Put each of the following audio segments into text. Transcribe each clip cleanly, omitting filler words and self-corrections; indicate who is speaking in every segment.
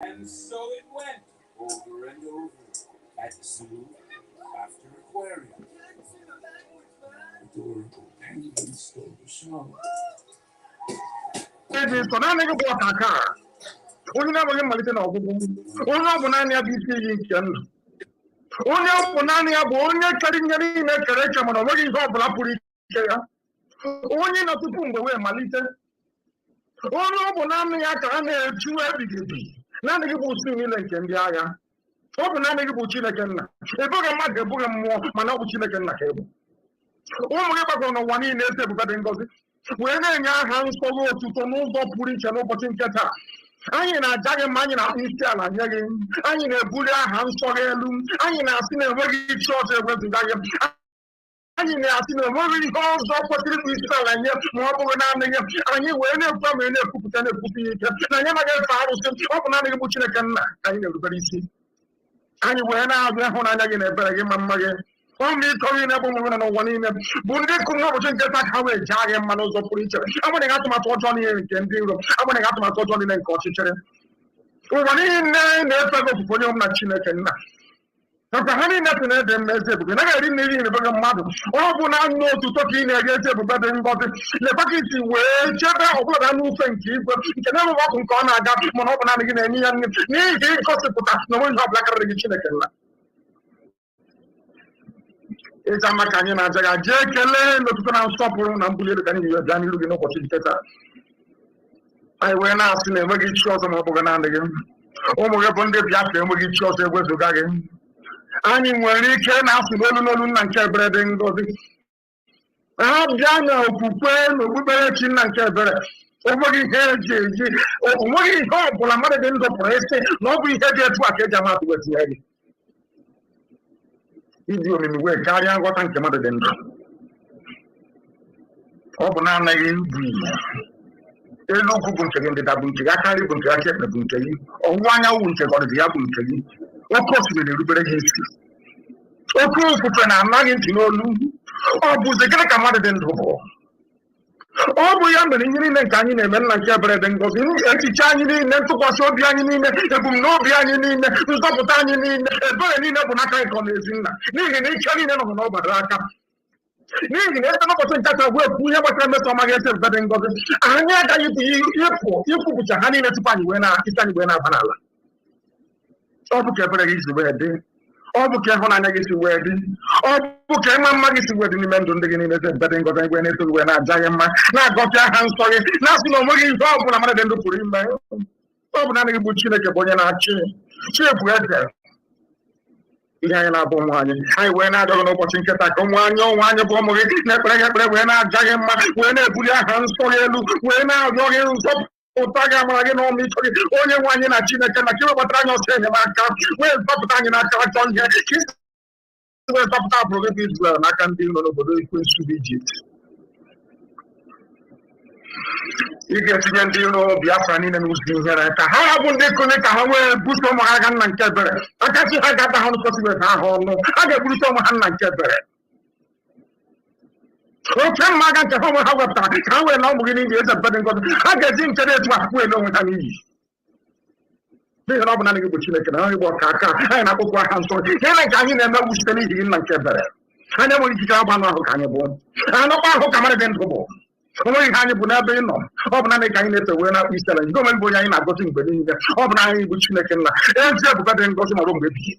Speaker 1: And so it went, over and over, at the zoo, after aquarium. Adorable penguins stole the show.
Speaker 2: It is for nothing about a car. Only never get my little Only Bonania BT. Only Bonania, Bonia, cutting in a correction on a very top Lapuri. Only not to put away my little. Only Bonania can have 2 everything. None of you will see me like India. Open none of you will see again. A book of my book and more, Manabuchi again like cable. Oh, my God, no one in the table. When I hands forward to move up, put it and open Keta. I in a giant man in our install and again. I in a Buddha hands for a loom. I in a sinner very short with the diam. I in a sinner very horse of what it is and yet more than and you were never from a put and a cookie. I never get fired. Open a butcher I everybody see. And when I went on again, a better game. Only calling up on one in a Bunde could not get that how a giant manos of preacher. I want to get to my Johnny and Kendro. I want to get to my Johnny and Cochicher. One in the federal volume machine can. After having nothing at the message, I didn't need a bigger mother. All when I know to talk in against a better than got the package where Cheddar or what I know, thank you, but you can never walk on corner. I got one open again and need cost to put us no one have like a chicken. It's a Macanian as a Jacqueline, not to stop and believe that you are done looking up what you get. I went out in a very short of Ogan again. Oh, my God, the Biafra and we get short away to Gagan. I mean, when he came out to London and Cabred and got it. I have done a pupil, we better chin and Cabred. Over here, what is called for a mother than the press, nobody had yet to a Jama with the if you will carry on what I'm commander than open on a local bunch again the Dabunki, I can't even check the Bunki, or 1 hour winter or the Abunki, or possibly the Ruben history. Or close to an American to know, or was the Greek commander than the all we are in a canyon and men like Cabred and goes in, and the Chinese and to pass over behind in the no behind in the top of Tanya in the burning up on a kind of in the Chinese and on over Raka. Maybe that's not that we have a time to my guest better than God. And yet, you put your hand in a pan when I stand when I banana. All the Cabred is the wedding. All the careful and negative wedding. All the careful magic wedding in the beginning of the betting got when it was when I giant man. Now got your hands for it. Now, no more in talk when I'm going to put him by. Oh, but I'm going to put you like a boy and I cheer weather. I went out on watching Katakom, one young one of Bomori, never when I giant man, when I put your hands for you, when I go in. Again on me, only one in a China can I kill what I know saying about camp. Where's Papa in our carton here? Where's Papa for Israel? I can't deal with the Egypt. You get to deal with Biafra and who's doing here. How would they connect how well Bushom Hagan and Kebere? I can't see I got the 100% I get Bushom Hagan and Kebere. Okay, Magan to home, how will not beginning is a better God. I get into this one way long time. They are not going to chicken. I walk and I put my hands on it. I can't never wish to leave in like Kebere. I never want to come on how can you born. I know how come I didn't go. Only Hannibal never know. Open a kind of when I be selling. Go and go in. I got in Berlin. Open I would chicken. And just better than go to my room with you.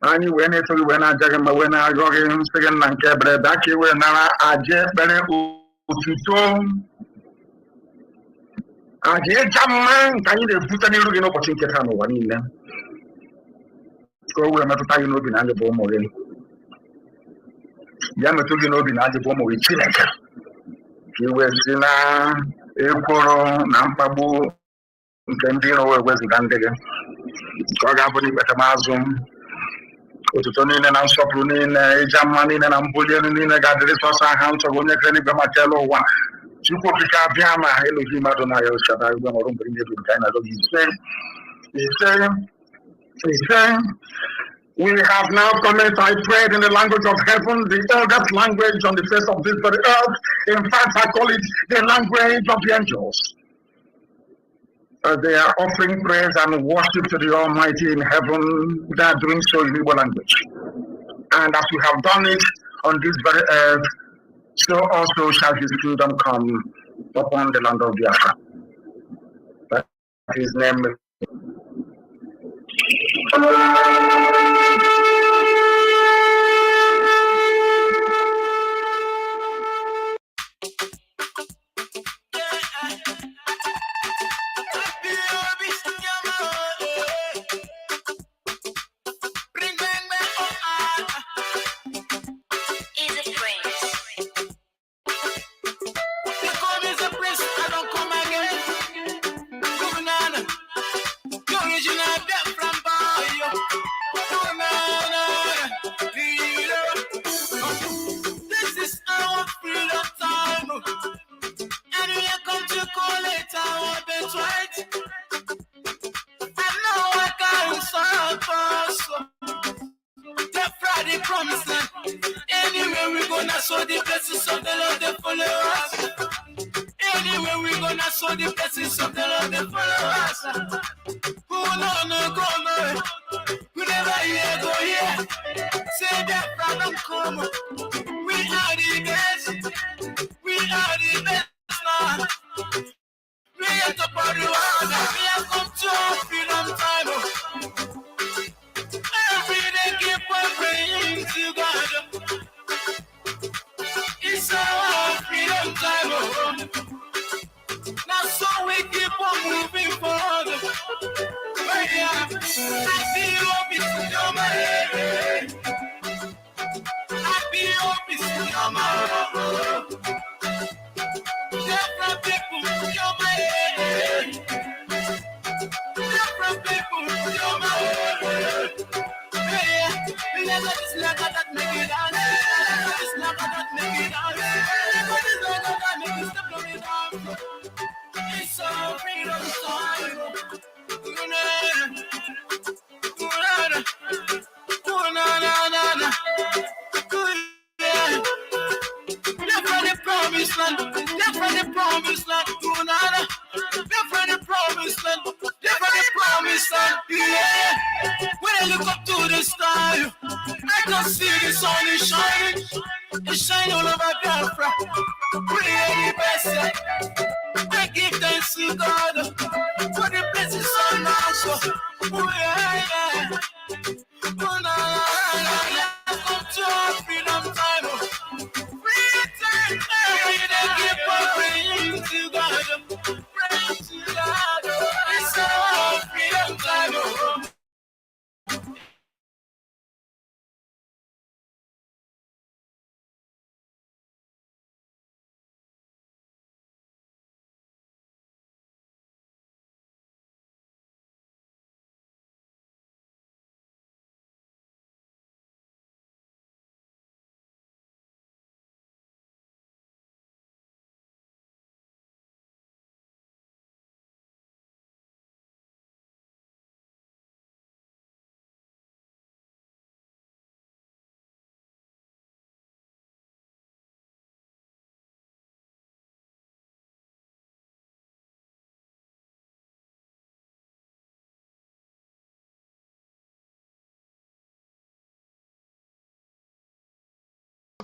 Speaker 2: I knew when it when I jagged my when I got in second and Cabred, that you were now I just better to I get some man, can you put any looking opportunity to one in them? Go where I'm not talking about the bomb again. Yama took you in the bomb with Chileka. You were Sina, Ekoro, Nampabu, Kendino, West Gandega. Kogaboni Betamazum. Ututonine na msoprunine, jamanine na mbulianine, gadiri sosa hanto, gonye kreni bamachelo wa. Chuko kika vyama, hilo hima donayo shada, yuwa morumbu ringe tukaina do. He said, we have now commenced, I prayed in the language of heaven, the eldest language on the face of this very earth. In fact, I call it the language of the angels. They are offering prayers and worship to the Almighty in heaven. They are doing so in Igbo language. And as we have done it on this very earth, so also shall his kingdom come upon the land of Biafra. That his name.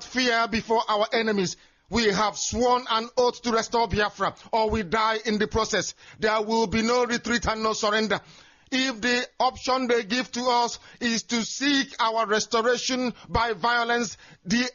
Speaker 3: Fear before our enemies. We have sworn an oath to restore Biafra, or we die in the process. There will be no retreat and no surrender. If the option they give to us is to seek our restoration by violence,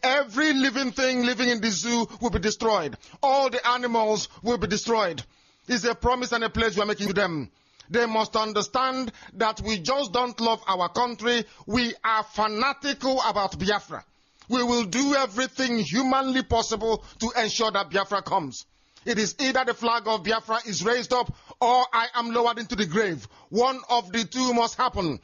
Speaker 3: every living thing living in the zoo will be destroyed. All the animals will be destroyed. It's a promise and a pledge we are making to them. They must understand that we just don't love our country. We are fanatical about Biafra. We will do everything humanly possible to ensure that Biafra comes. It is either the flag of Biafra is raised up or I am lowered into the grave. One of the two must happen.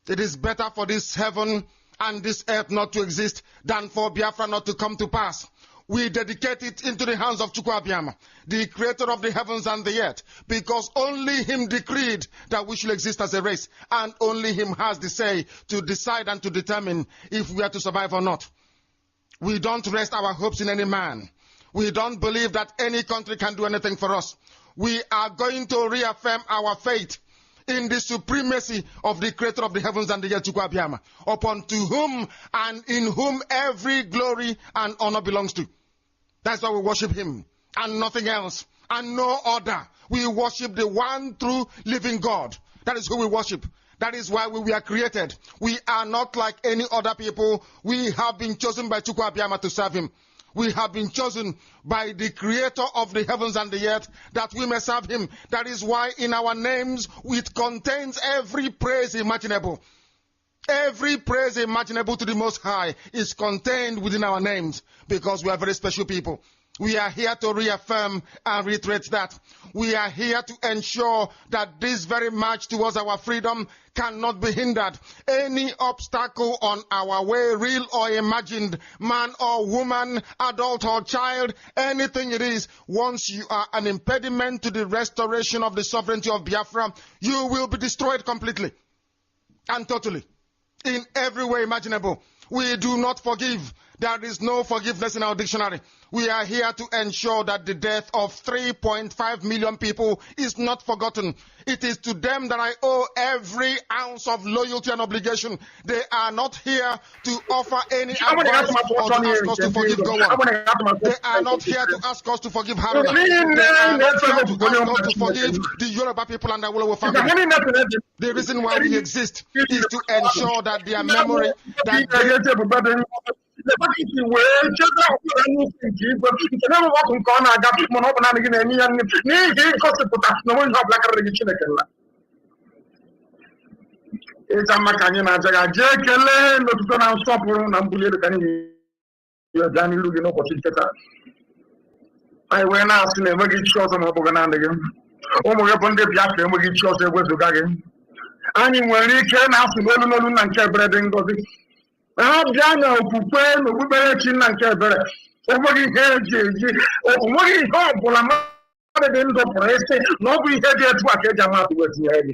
Speaker 3: It is better for this heaven and this earth not to exist than for Biafra not to come to pass. We dedicate it into the hands of Chukwu Abiyama, the creator of the heavens and the earth, because only him decreed that we should exist as a race, and only him has the say to decide and to determine if we are to survive or not. We don't rest our hopes in any man. We don't believe that any country can do anything for us. we are going to reaffirm our faith in the supremacy of the creator of the heavens and the earth, Ikechukwu, upon to whom and in whom every glory and honor belongs to. That's why we worship him and nothing else and no other. We worship the one true living God. That is who we worship. That is why we were created. We are not like any other people. We have been chosen by Ikechukwu to serve him. We have been chosen by the creator of the heavens and the earth that we may serve him. That is why in our names it contains every praise imaginable. Every praise imaginable to the Most High is contained within our names because we are very special people. We are here to reaffirm and reiterate that. We are here to ensure that this very march towards our freedom cannot be hindered. Any obstacle on our way, real or imagined, man or woman, adult or child, anything it is, once you are an impediment to the restoration of the sovereignty of Biafra, you will be destroyed completely and totally in every way imaginable. We do not forgive. There is no forgiveness in our dictionary. We are here to ensure that the death of 3.5 million people is not forgotten. It is to them that I owe every ounce of loyalty and obligation. They are not here to offer any advice or to ask us to forgive Gowon. They are not here to ask us to forgive Haruna. They are not here to ask us to forgive the Yoruba people and the Awolowo family. The reason why we exist is to ensure that their memory, that
Speaker 2: ịta maka anyị na-ajaga jee kelee n'otuto na nsọpụrụ na mbuli elu ka anyị ga n'ilu gị n'ụbọchị nketa. Anyị wee na-asị na enweghị chi ọzọ ma ọ bụghị naanị gị. Ụmụ gị bụ ndị Biafra enweghị chi ọzọ ewezuga gị. Anyị nwere ike na-asụ n'olu n'olu na nke ebere dị ngọzi. Ha bịa na okwukwe na okpukperechi nna nke ebere. Enweghị ihe eji eji, onweghị ihe ọ bụla mmadụ dị ndụ pụrụ isi na ọ bụ ihe dị etu a ka eji ama atụ wetinye gị.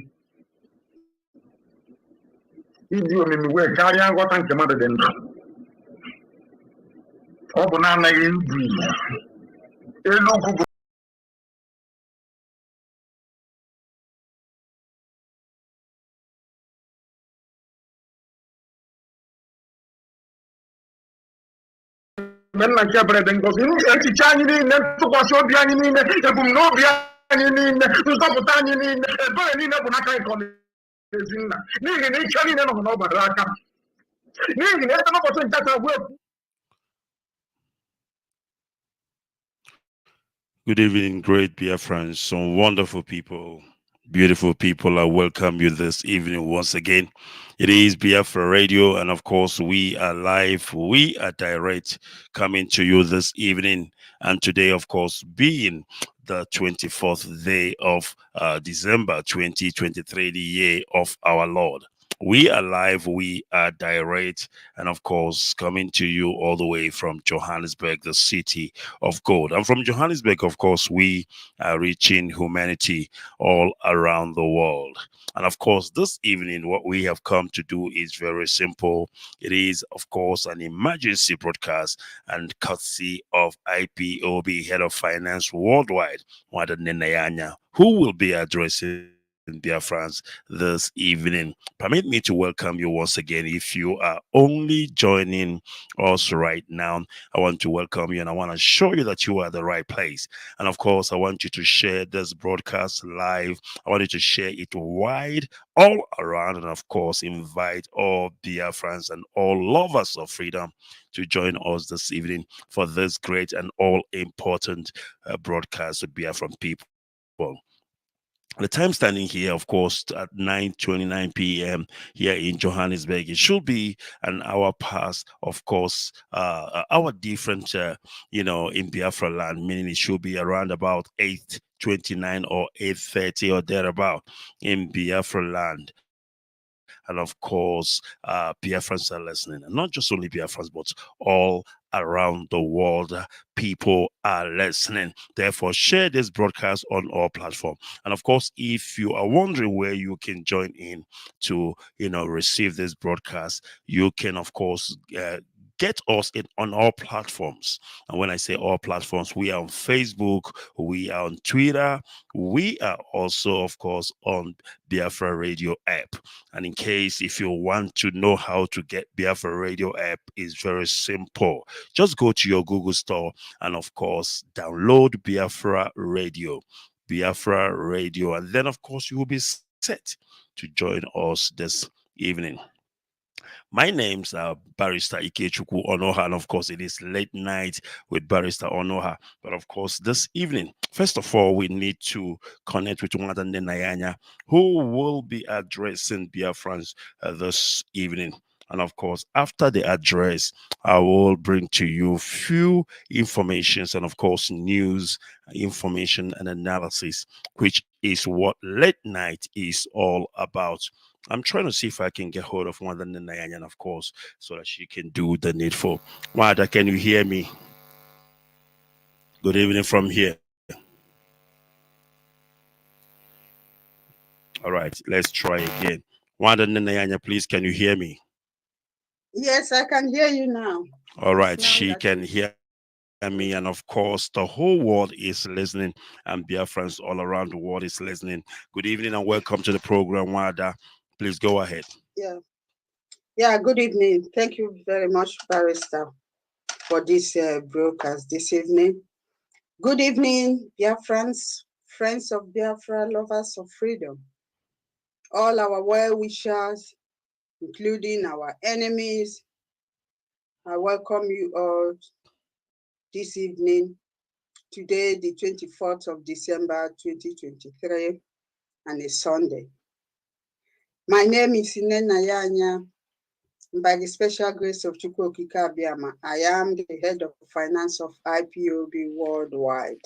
Speaker 2: Ịdị omimi wee karịa nghọta nke mmadụ dị ndụ. Ọ bụ na-anaghị ibu elu ugwu bụ nna nke ebere dị ngọzi. Echiche anyị niile, ntụkwasị obi anyị niile, ebumnobi anyị niile, nzọpụta anyị niile, ebere niile bụ n'aka nke ezi nna. N'ihi na ike niile nọ n'ọbara aka. N'ihi na ete n'ụbọchị nke taa wee.
Speaker 4: Good evening, great Biafrans, some wonderful people, beautiful people. I welcome you this evening once again. It is Biafra Radio, and of course, we are live, we are direct, coming to you this evening. And today, of course, being the 24th day of December 2023, the year of our Lord. We are live, we are direct, and of course, coming to you all the way from Johannesburg, the city of gold. And from Johannesburg, of course, we are reaching humanity all around the world. And of course, this evening, what we have come to do is very simple. It is, of course, an emergency broadcast and courtesy of IPOB, Head of Finance Worldwide, Nwada Nnennaya, who will be addressing Biafrans this evening. Permit me to welcome you once again. If you are only joining us right now, I want to welcome you and I want to show you that you are at the right place. And of course, I want you to share this broadcast live. I want you to share it wide all around, and of course, invite all Biafrans and all lovers of freedom to join us this evening for this great and all important broadcast with Biafran people. The time standing here, of course, at 9:29 p.m. here in Johannesburg. It should be an hour past, of course, our different, in Biafra land, meaning it should be around about 8:29 or 8:30 or thereabout in Biafra land. And of course, Biafrans are listening, and not just only Biafrans, but all around the world, people are listening. Therefore, share this broadcast on our platform. And of course, if you are wondering where you can join in to, receive this broadcast, you can, of course, get us on all platforms. And when I say all platforms, we are on Facebook, we are on Twitter, we are also, of course, on Biafra Radio app. And in case if you want to know how to get Biafra Radio app, is very simple. Just go to your Google store and, of course, download Biafra Radio. Biafra Radio. And then, of course, you will be set to join us this evening. My name's Barrister Ikechukwu Onuoha, and of course, it is late night with Barrister Onuoha. But of course, this evening, first of all, we need to connect with Nwada Nnennaya, who will be addressing Biafrans this evening. And of course, after the address, I will bring to you few informations and of course news, information and analysis, which is what late night is all about. I'm trying to see if I can get hold of Nwada Nnennaya, of course, so that she can do the needful. Nwada, can you hear me? Good evening from here. All right, let's try again. Nwada Nnennaya, please, can you hear me?
Speaker 5: Yes, I can hear you now.
Speaker 4: All right, she can hear me, and of course, the whole world is listening, and Biafrans all around the world is listening. Good evening and welcome to the program, Nwada. Please go ahead.
Speaker 5: Yeah, good evening. Thank you very much, Barrister, for this broadcast this evening. Good evening, Biafrans, friends of Biafra, lovers of freedom. All our well-wishers, including our enemies, I welcome you all this evening, today, the 24th of December, 2023, and a Sunday. My name is Nnennaya Anya. By the special grace of Chukwu Okike Abiama, I am the head of finance of IPOB worldwide.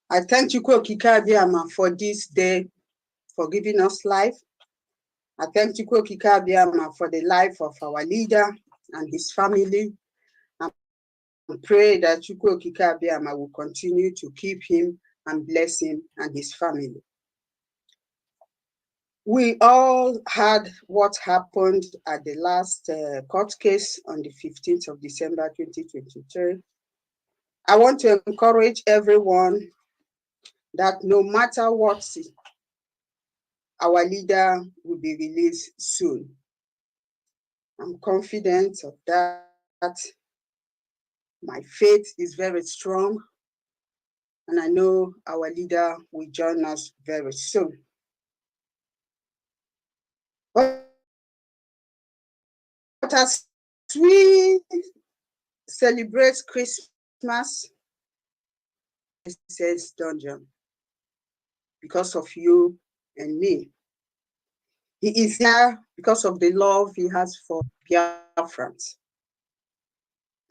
Speaker 5: I thank Chukwu Okike Abiama for this day, for giving us life. I thank Chukwu Okike Abiama for the life of our leader and his family. I pray that Chukwu Okike Abiama will continue to keep him and bless him and his family. We all heard what happened at the last court case on the 15th of December, 2023. I want to encourage everyone that no matter what, our leader will be released soon. I'm confident of that. My faith is very strong, and I know our leader will join us very soon. But as we celebrate Christmas, it says dungeon, because of you and me. He is here because of the love he has for Biafrans.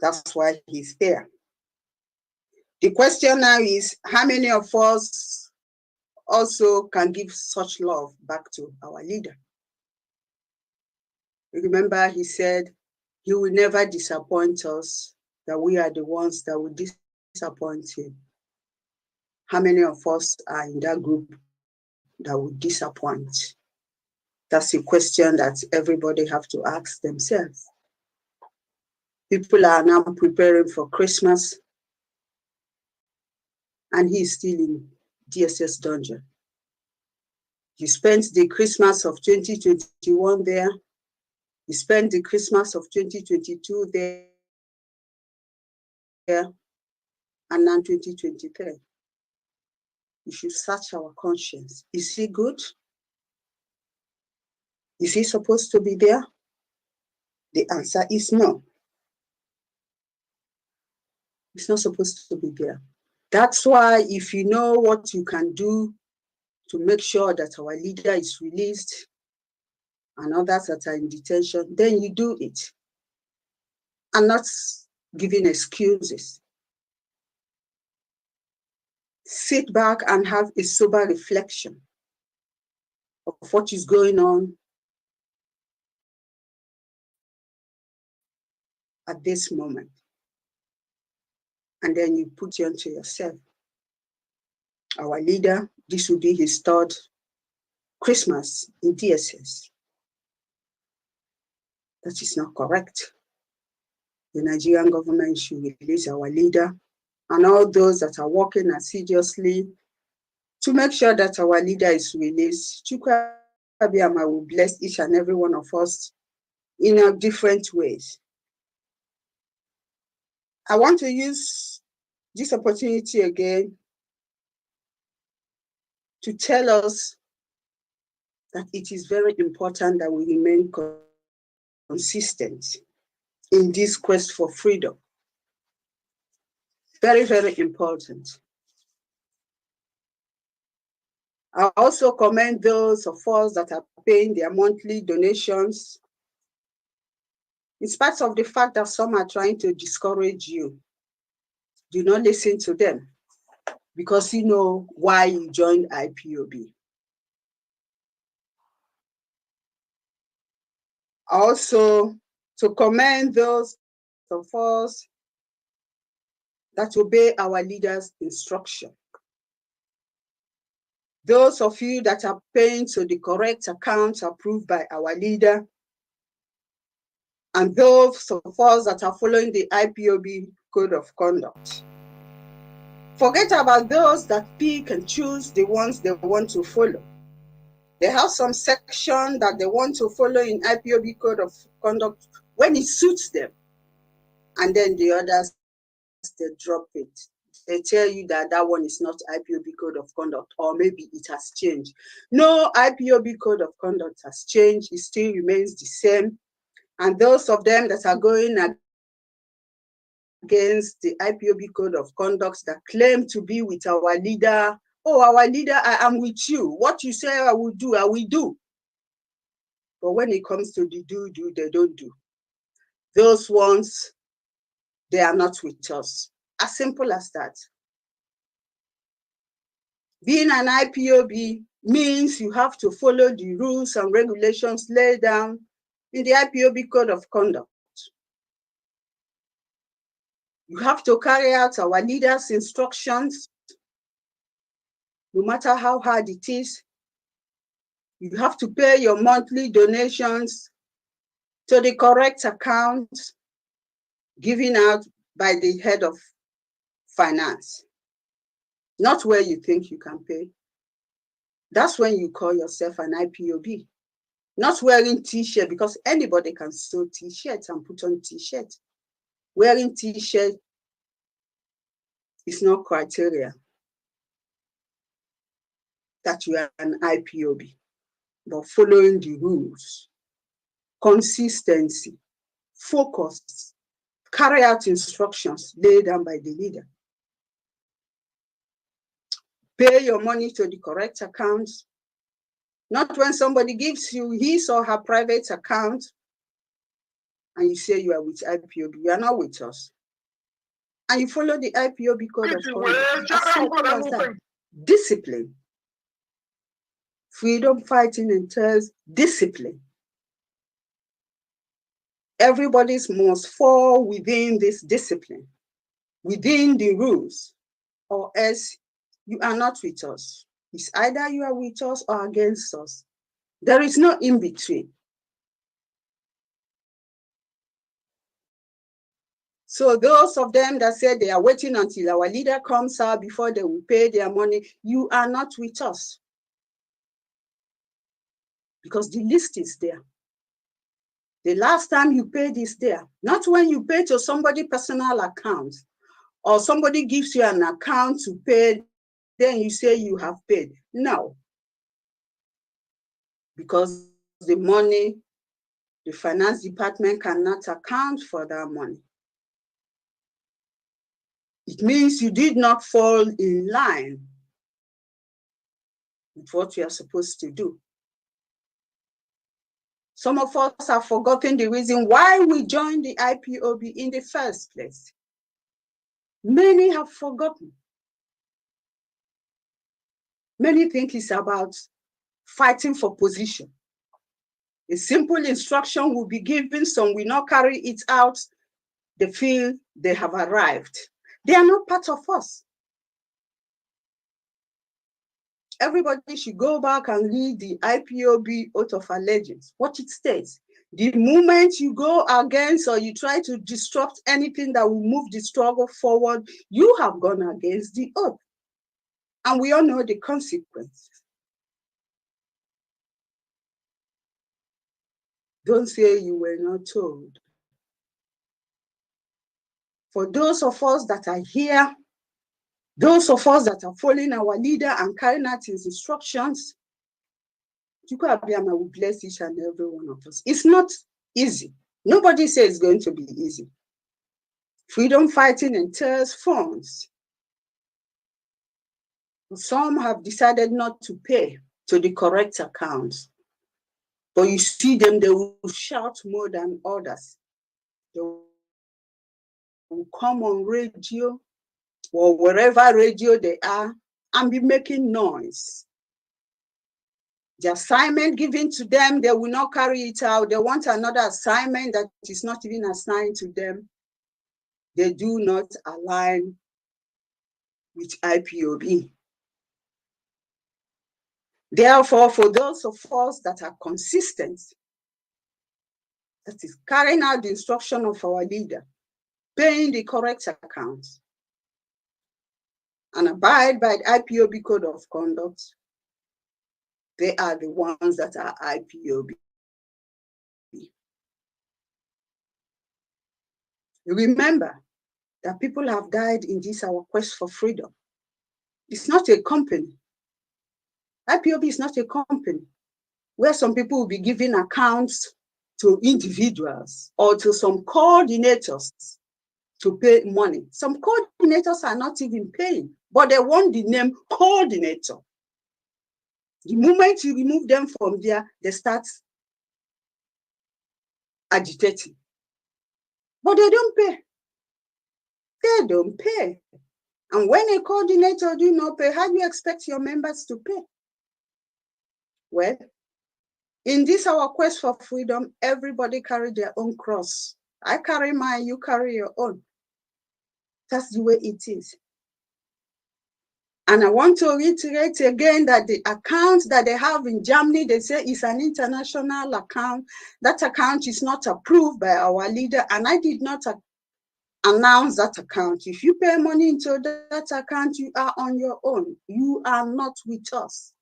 Speaker 5: That's why he's there. The question now is, how many of us also can give such love back to our leader? Remember, he said, he will never disappoint us, that we are the ones that will disappoint him. How many of us are in that group that will disappoint? That's a question that everybody have to ask themselves. People are now preparing for Christmas, and he is still in DSS dungeon. He spent the Christmas of 2021 there. He spent the Christmas of 2022 there, and now 2023. We should search our conscience. Is he good? Is he supposed to be there? The answer is no. He's not supposed to be there. That's why if you know what you can do to make sure that our leader is released and others that are in detention, then you do it. And not giving excuses. Sit back and have a sober reflection of what is going on at this moment. And then you put it onto yourself. Our leader, this will be his third Christmas in DSS. That is not correct. The Nigerian government should release our leader and all those that are working assiduously to make sure that our leader is released. Chukwu Abiyama will bless each and every one of us in a different ways. I want to use this opportunity again to tell us that it is very important that we remain consistent in this quest for freedom. Very, very important. I also commend those of us that are paying their monthly donations, in spite of the fact that some are trying to discourage you. Do not listen to them because you know why you joined IPOB. Also, to commend those of us that obey our leaders' instruction. Those of you that are paying to the correct accounts approved by our leader, and those of us that are following the IPOB code of conduct. Forget about those that pick and choose the ones they want to follow. They have some section that they want to follow in IPOB code of conduct when it suits them. And then the others, they drop it. They tell you that that one is not IPOB code of conduct, or maybe it has changed. No, IPOB code of conduct has changed. It still remains the same. And those of them that are going against the IPOB code of conduct that claim to be with our leader, oh, our leader, I am with you. What you say I will do, I will do. But when it comes to the do, they don't do. Those ones, they are not with us. As simple as that. Being an IPOB means you have to follow the rules and regulations laid down in the IPOB code of conduct. You have to carry out our leaders' instructions, no matter how hard it is. You have to pay your monthly donations to the correct account given out by the head of finance, not where you think you can pay. That's when you call yourself an IPOB. Not wearing t-shirt, because anybody can sew t-shirts and put on t-shirts. Wearing t-shirt is not criteria that you are an IPOB, but following the rules, consistency, focus, carry out instructions laid down by the leader. Pay your money to the correct accounts, not when somebody gives you his or her private account and you say you are with IPOB. You are not with us. And you follow the IPOB code of conduct. As simple as that. Discipline. Freedom fighting entails discipline. Everybody must fall within this discipline, within the rules, or else you are not with us. It's either you are with us or against us. There is no in between. So those of them that say they are waiting until our leader comes out before they will pay their money, you are not with us. Because the list is there. The last time you paid is there. Not when you pay to somebody's personal account or somebody gives you an account to pay, then you say you have paid. No. Because the money, the finance department cannot account for that money. It means you did not fall in line with what you are supposed to do. Some of us have forgotten the reason why we joined the IPOB in the first place. Many have forgotten. Many think it's about fighting for position. A simple instruction will be given, some will not carry it out. They feel they have arrived. They are not part of us. everybody should go back and read the IPOB Oath of Allegiance, what it states. The moment you go against or you try to disrupt anything that will move the struggle forward, you have gone against the oath. And we all know the consequences. Don't say you were not told. For those of us that are here, those of us that are following our leader and carrying out his instructions, Chukwu Abiyama will bless each and every one of us. It's not easy. Nobody says it's going to be easy. Freedom fighting entails funds. Some have decided not to pay to the correct accounts. But you see them, they will shout more than others. They will come on radio or wherever radio they are and be making noise. The assignment given to them, they will not carry it out. They want another assignment that is not even assigned to them. They do not align with IPOB. Therefore, for those of us that are consistent, that is carrying out the instruction of our leader, paying the correct accounts, and abide by the IPOB Code of Conduct, they are the ones that are IPOB. Remember that people have died in this our quest for freedom. It's not a company. IPOB is not a company where some people will be giving accounts to individuals or to some coordinators to pay money. Some coordinators are not even paying, but they want the name coordinator. The moment you remove them from there, they start agitating. But they don't pay. They don't pay. And when a coordinator do not pay, how do you expect your members to pay? Well, in this our quest for freedom, everybody carry their own cross. I carry mine, you carry your own. That's the way it is. And I want to reiterate again that the account that they have in Germany, they say is an international account. That account is not approved by our leader, and I did not announce that account. If you pay money into that account, you are on your own. You are not with us.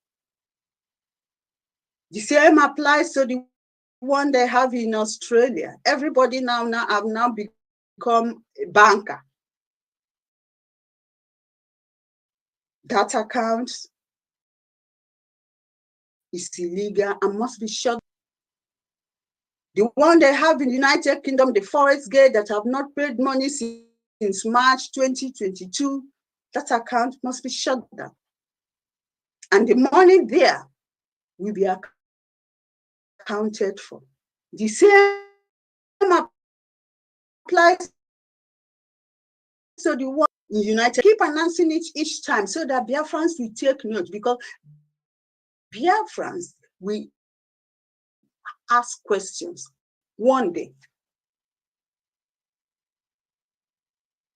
Speaker 5: The same applies to the one they have in Australia. Everybody now have become a banker. That account is illegal and must be shut. The one they have in the United Kingdom, the Forest Gate, that have not paid money since March 2022, that account must be shut down. And the money there will be accounted for. The same applies to the one in United. Keep announcing it each time so that Biafrans will take note, because Biafrans will ask questions one day.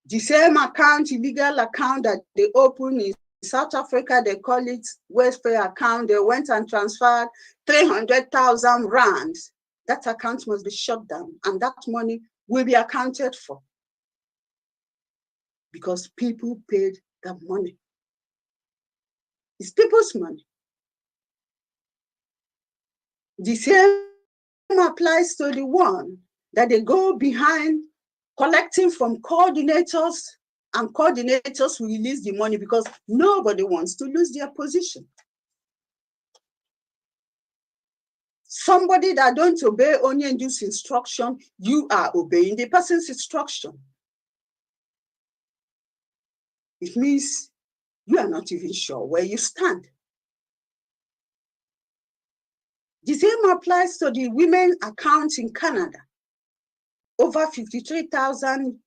Speaker 5: The same account, illegal account that they opened in South Africa, they call it welfare account. They went and transferred 300,000 rands. That account must be shut down, and that money will be accounted for, because people paid that money. It's people's money. The same applies to the one that they go behind collecting from coordinators, and coordinators will release the money because nobody wants to lose their position. Somebody that don't obey Onyendu's instruction, you are obeying the person's instruction. It means you are not even sure where you stand. The same applies to the women account in Canada. Over 53,000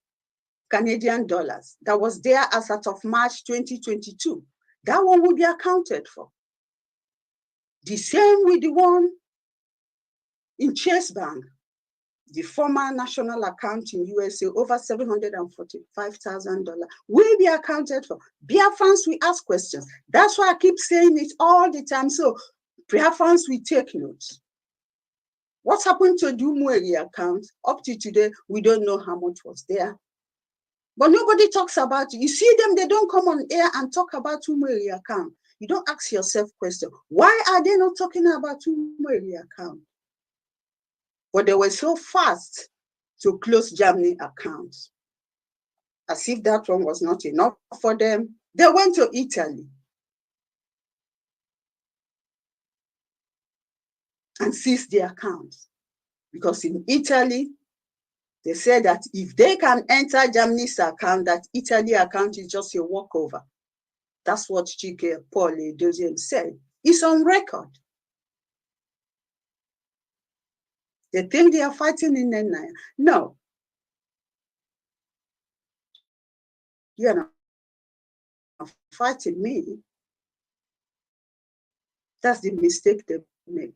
Speaker 5: Canadian dollars that was there as of March 2022. That one will be accounted for. The same with the one in Chase Bank. the former national account in USA, over $745,000, will be accounted for. Biafrans will ask questions. That's why I keep saying it all the time. So Biafrans will take notes. What happened to the Umweri account? Up to today, we don't know how much was there. But nobody talks about it. You see them, they don't come on air and talk about Umweri account. You don't ask yourself question, why are they not talking about Umweri account? But they were so fast to close Germany accounts. As if that one was not enough for them. They went to Italy and seized the accounts. Because in Italy, they said that if they can enter Germany's account, that Italy account is just a walkover. That's what Chike Paul Edoziem said. It's on record. They think they are fighting in Nnennaya. No. You are not fighting me. That's the mistake they made.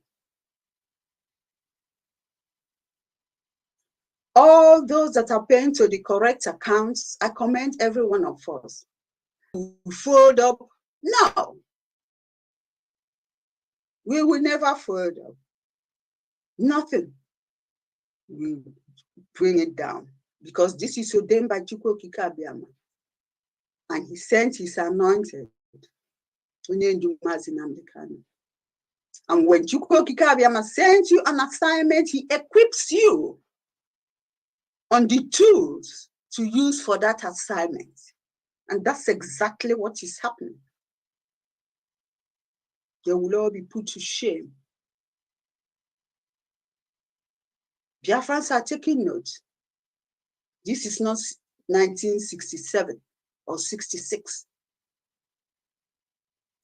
Speaker 5: All those that are paying to the correct accounts, I commend every one of us. We fold up. No. We will never fold up. Nothing. We bring it down. Because this is ordained by Chukwu Kikabiama. And he sent his anointed. And when Chukwu Kikabiama sends you an assignment, he equips you on the tools to use for that assignment. And that's exactly what is happening. They will all be put to shame. Biafrans are taking notes. This is not 1967 or 66.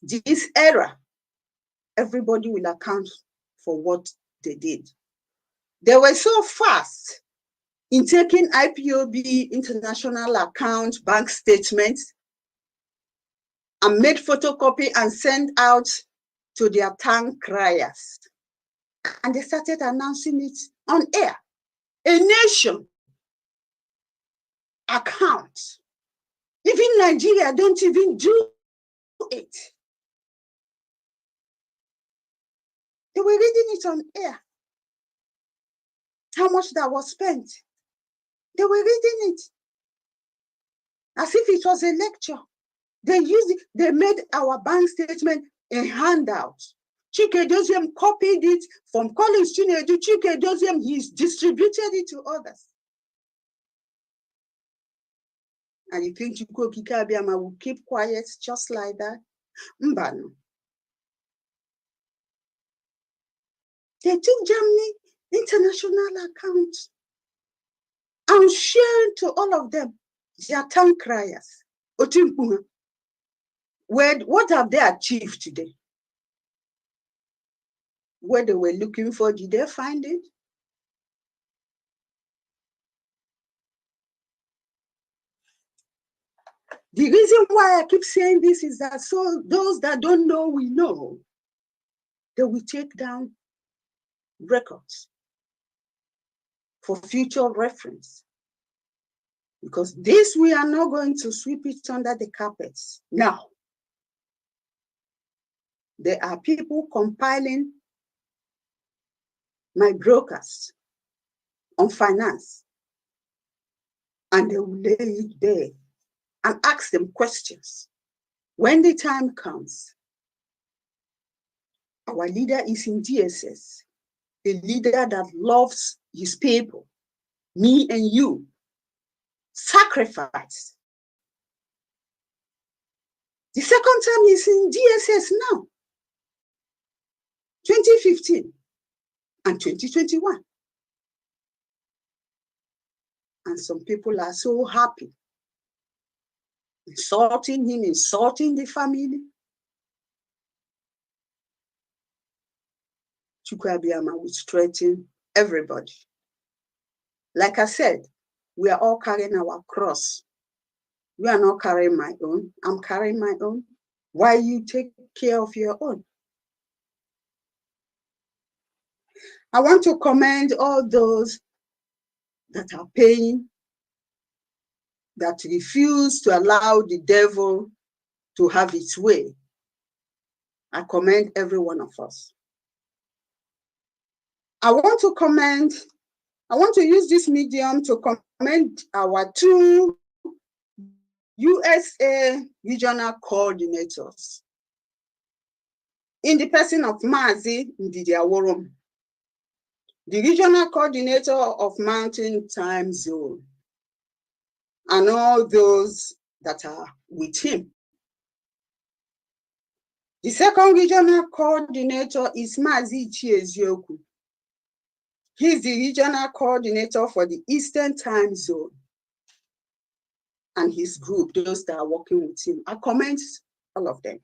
Speaker 5: This era, everybody will account for what they did. They were so fast in taking IPOB international account bank statements and made photocopy and sent out to their town criers. And they started announcing it on air. A nation account. Even Nigeria don't even do it. They were reading it on air. How much that was spent. They were reading it as if it was a lecture. They used it, they made our bank statement a handout. Chike Edoziem copied it from Collins Chinedu. Chike Edoziem, he's distributed it to others. And you think Chukwu Kikabiama will keep quiet just like that? Mbano. They took Germany international accounts and shared to all of them their town criers. What have they achieved today? Where they were looking for, did they find it? The reason why I keep saying this is that so those that don't know, we know, they will take down records for future reference. Because this, we are not going to sweep it under the carpets. Now, there are people compiling my brokers on finance, and they will lay it there and ask them questions. When the time comes, our leader is in DSS, a leader that loves his people, me and you, sacrifice. The second time he's in DSS now, 2015 and 2021. And some people are so happy, insulting him, insulting the family. Chukwu Abiyama will straighten everybody. Like I said, we are all carrying our cross. You are not carrying my own. I'm carrying my own. Why you take care of your own? I want to commend all those that are paying, that refuse to allow the devil to have its way. I commend every one of us. I want to use this medium to commend our two USA regional coordinators in the person of Mazi Ndidiaworum, the regional coordinator of Mountain Time Zone, and all those that are with him. The second regional coordinator is Mazi Chiezioku. He's the regional coordinator for the Eastern Time Zone. And his group, those that are working with him, I commend all of them.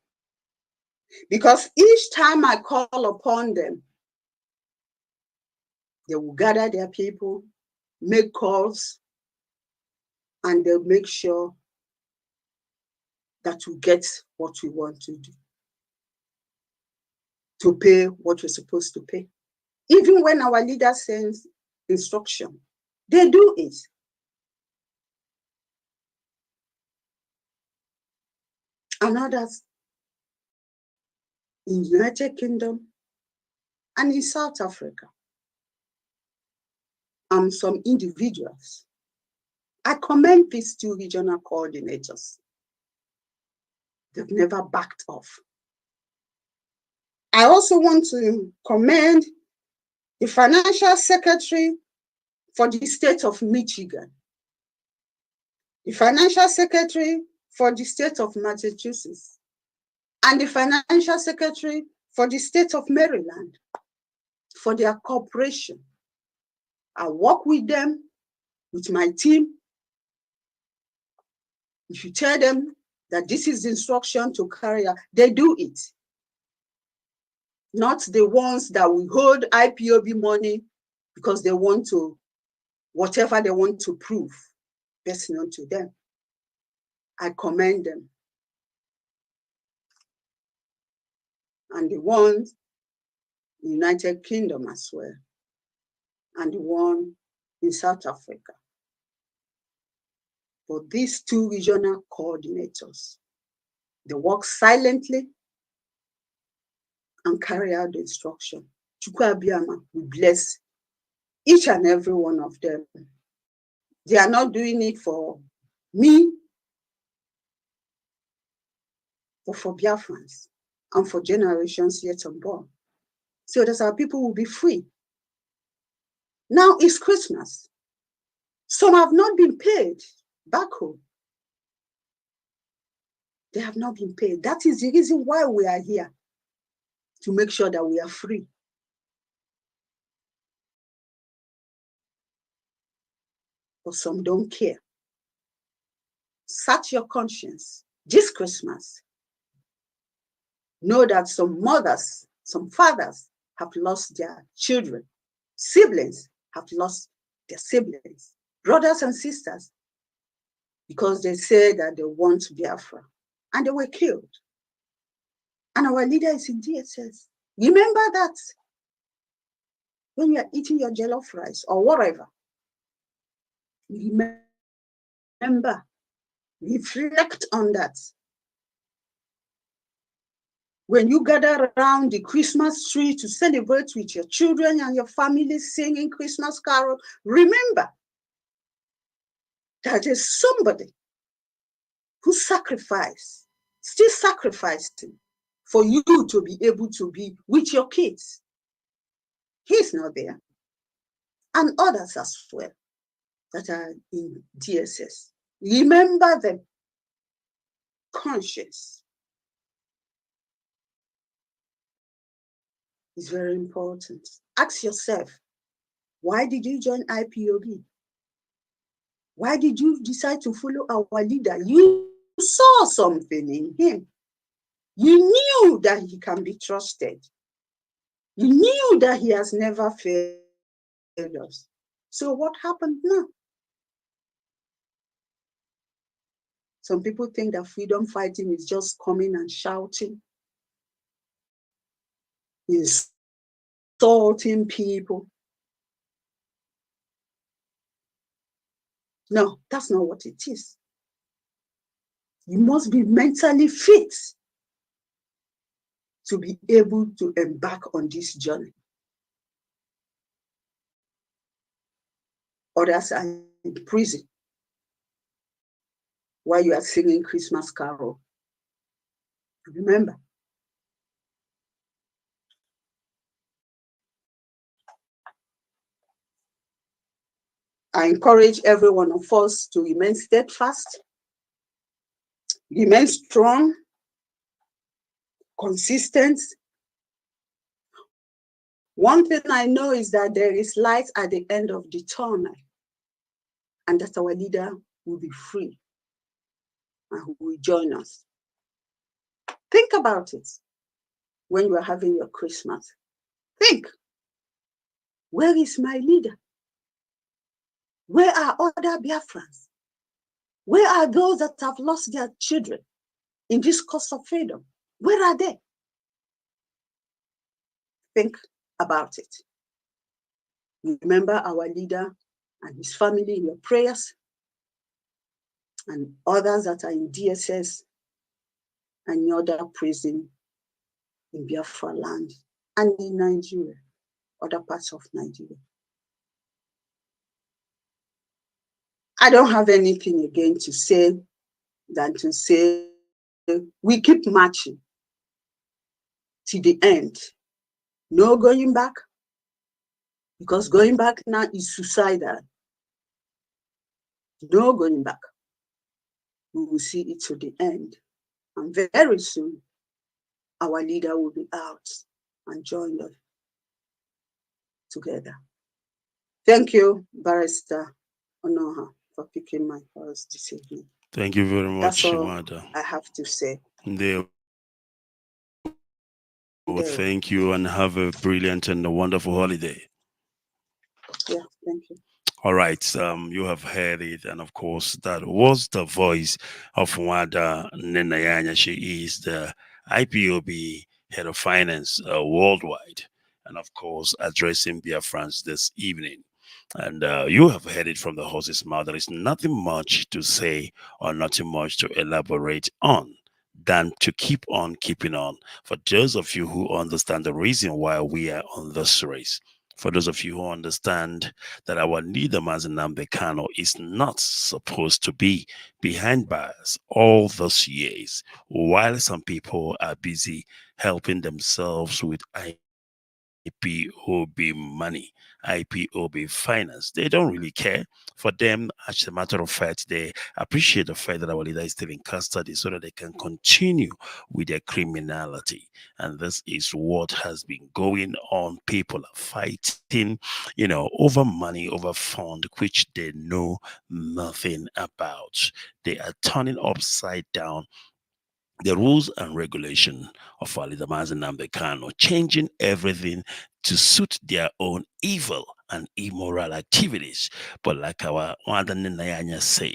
Speaker 5: Because each time I call upon them, they will gather their people, make calls, and they'll make sure that we get what we want to do, to pay what we're supposed to pay. Even when our leader sends instruction, they do it. And others in the United Kingdom and in South Africa, and some individuals. I commend these two regional coordinators. They've never backed off. I also want to commend the financial secretary for the state of Michigan, the financial secretary for the state of Massachusetts, and the financial secretary for the state of Maryland for their cooperation. I work with them, with my team. If you tell them that this is the instruction to carry out, they do it. Not the ones that will hold IPOB money because they want to, whatever they want to prove, best known to them. I commend them. And the ones in the United Kingdom as well, and the one in South Africa. For these two regional coordinators, they work silently and carry out the instruction. Chukwu Abiyama, we bless each and every one of them. They are not doing it for me, but for Biafrans and for generations yet unborn, so that our people will be free. Now it's Christmas. Some have not been paid back home. They have not been paid. That is the reason why we are here, to make sure that we are free. But some don't care. Search your conscience this Christmas. Know that some mothers, some fathers have lost their children. Siblings have lost their siblings. Brothers and sisters, because they say that they want Biafra, and they were killed. And our leader is in DSS. Remember that when you are eating your jollof rice or whatever. Remember, reflect on that. When you gather around the Christmas tree to celebrate with your children and your family singing Christmas carols, remember that there's somebody who sacrificed, still sacrificing for you to be able to be with your kids. He's not there. And others as well that are in DSS. Remember them. Conscience is very important. Ask yourself, why did you join IPOB? Why did you decide to follow our leader? You saw something in him. You knew that he can be trusted. You knew that he has never failed us. So what happened now? Some people think that freedom fighting is just coming and shouting, insulting people. No, that's not what it is. You must be mentally fit to be able to embark on this journey. Others are in prison while you are singing Christmas carol. Remember, I encourage every one of us to remain steadfast, remain strong, consistent. One thing I know is that there is light at the end of the tunnel, and that our leader will be free and will join us. Think about it when you are having your Christmas. Think, where is my leader? Where are other Biafrans? Where are those that have lost their children in this course of freedom? Where are they? Think about it. Remember our leader and his family in your prayers, and others that are in DSS and in other prison in Biafra land and in Nigeria, other parts of Nigeria. I don't have anything again to say than to say we keep marching to the end. No going back, because going back now is suicidal. No going back. We will see it to the end. And very soon, our leader will be out and join us together. Thank you, Barrister Onuoha, for picking my calls this evening.
Speaker 4: Thank you very much,
Speaker 5: That's all
Speaker 4: Nwada.
Speaker 5: I have to say.
Speaker 4: Well, thank you, and have a brilliant and a wonderful holiday.
Speaker 5: Yeah, thank you.
Speaker 4: All right, you have heard it, and of course, that was the voice of Nwada Nnennaya. She is the IPOB head of finance worldwide, and of course, addressing Biafrans this evening. And you have heard it from the horse's mouth. There is nothing much to say or nothing much to elaborate on than to keep on keeping on. For those of you who understand the reason why we are on this race, for those of you who understand that our leader, Nnamdi Kanu, is not supposed to be behind bars all those years, while some people are busy helping themselves with IPOB money, IPOB finance. They don't really care. For them, as a matter of fact, they appreciate the fact that our leader is still in custody so that they can continue with their criminality. And this is what has been going on. People are fighting, over money, over fund, which they know nothing about. They are turning upside down the rules and regulation of our leader Nnamdi Kanu, changing everything to suit their own evil and immoral activities. But like our Nwada Nnennaya said,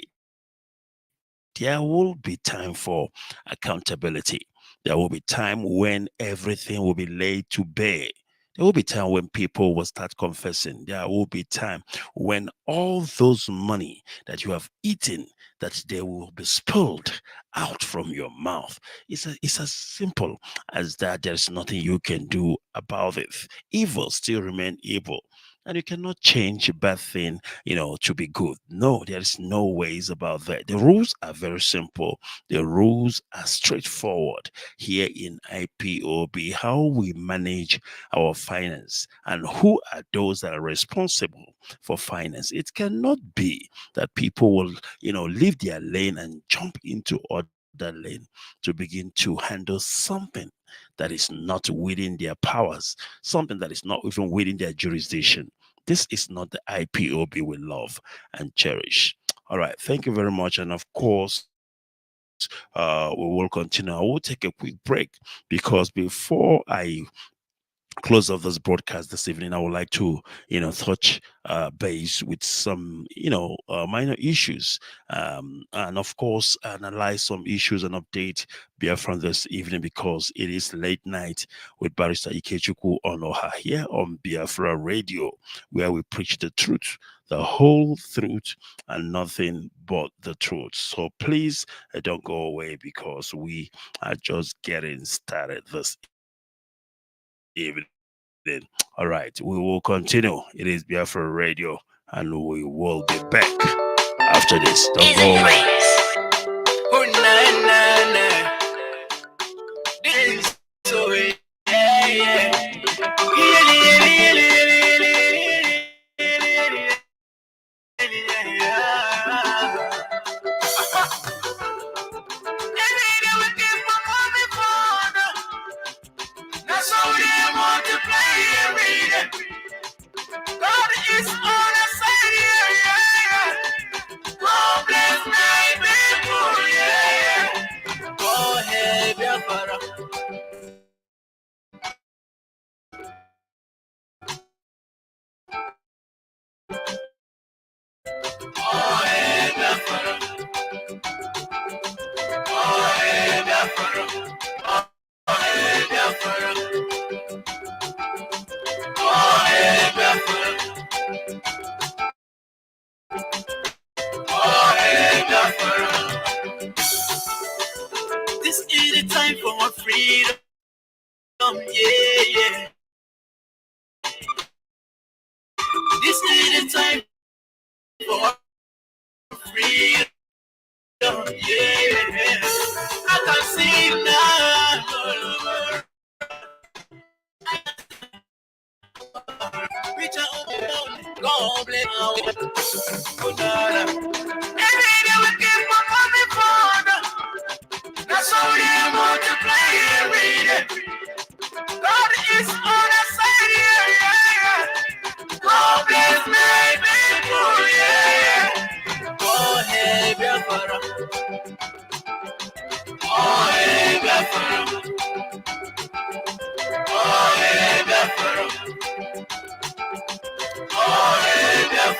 Speaker 4: there will be time for accountability. There will be time when everything will be laid to bare. There will be time when people will start confessing. There will be time when all those money that you have eaten, that they will be spilled out from your mouth. It's as simple as that. There's nothing you can do about it. Evil still remain evil. And you cannot change a bad thing, to be good. No, there's no ways about that. The rules are very simple. The rules are straightforward here in IPOB. How we manage our finance and who are those that are responsible for finance. It cannot be that people will, leave their lane and jump into other lane to begin to handle something that is not within their powers, something that is not even within their jurisdiction. This is not the IPOB we love and cherish. All right, thank you very much. And of course, we will continue. I will take a quick break because before I close of this broadcast this evening, I would like to, touch base with some, minor issues, and of course, analyze some issues and update Biafra this evening because it is late night with Barrister Ikechukwu Onuoha here on Biafra Radio, where we preach the truth the whole truth and nothing but the truth. So please don't go away, because we are just getting started this evening. All right, we will continue. It is Biafra Radio, and we will be back after this. Don't go away.
Speaker 1: Oh, na, na, na. This is so, yeah. That's how they multiply every day. God is on the side, yeah. God bless my people, yeah. Go ahead, Biafra. Go ahead, Biafra. Go ahead, Biafra. Go ahead, Biafra. Go ahead, Biafra. This is the time for our freedom, yeah. This is the time for our freedom, yeah. I can see now. Reach out, God bless our every day we keep on coming forward. That's how they multiply every day. God is on the side, yeah. God bless my people, yeah. Go ahead, Biafra. Go ahead, Biafra. Go ahead, Biafra. Go ahead, Biafra.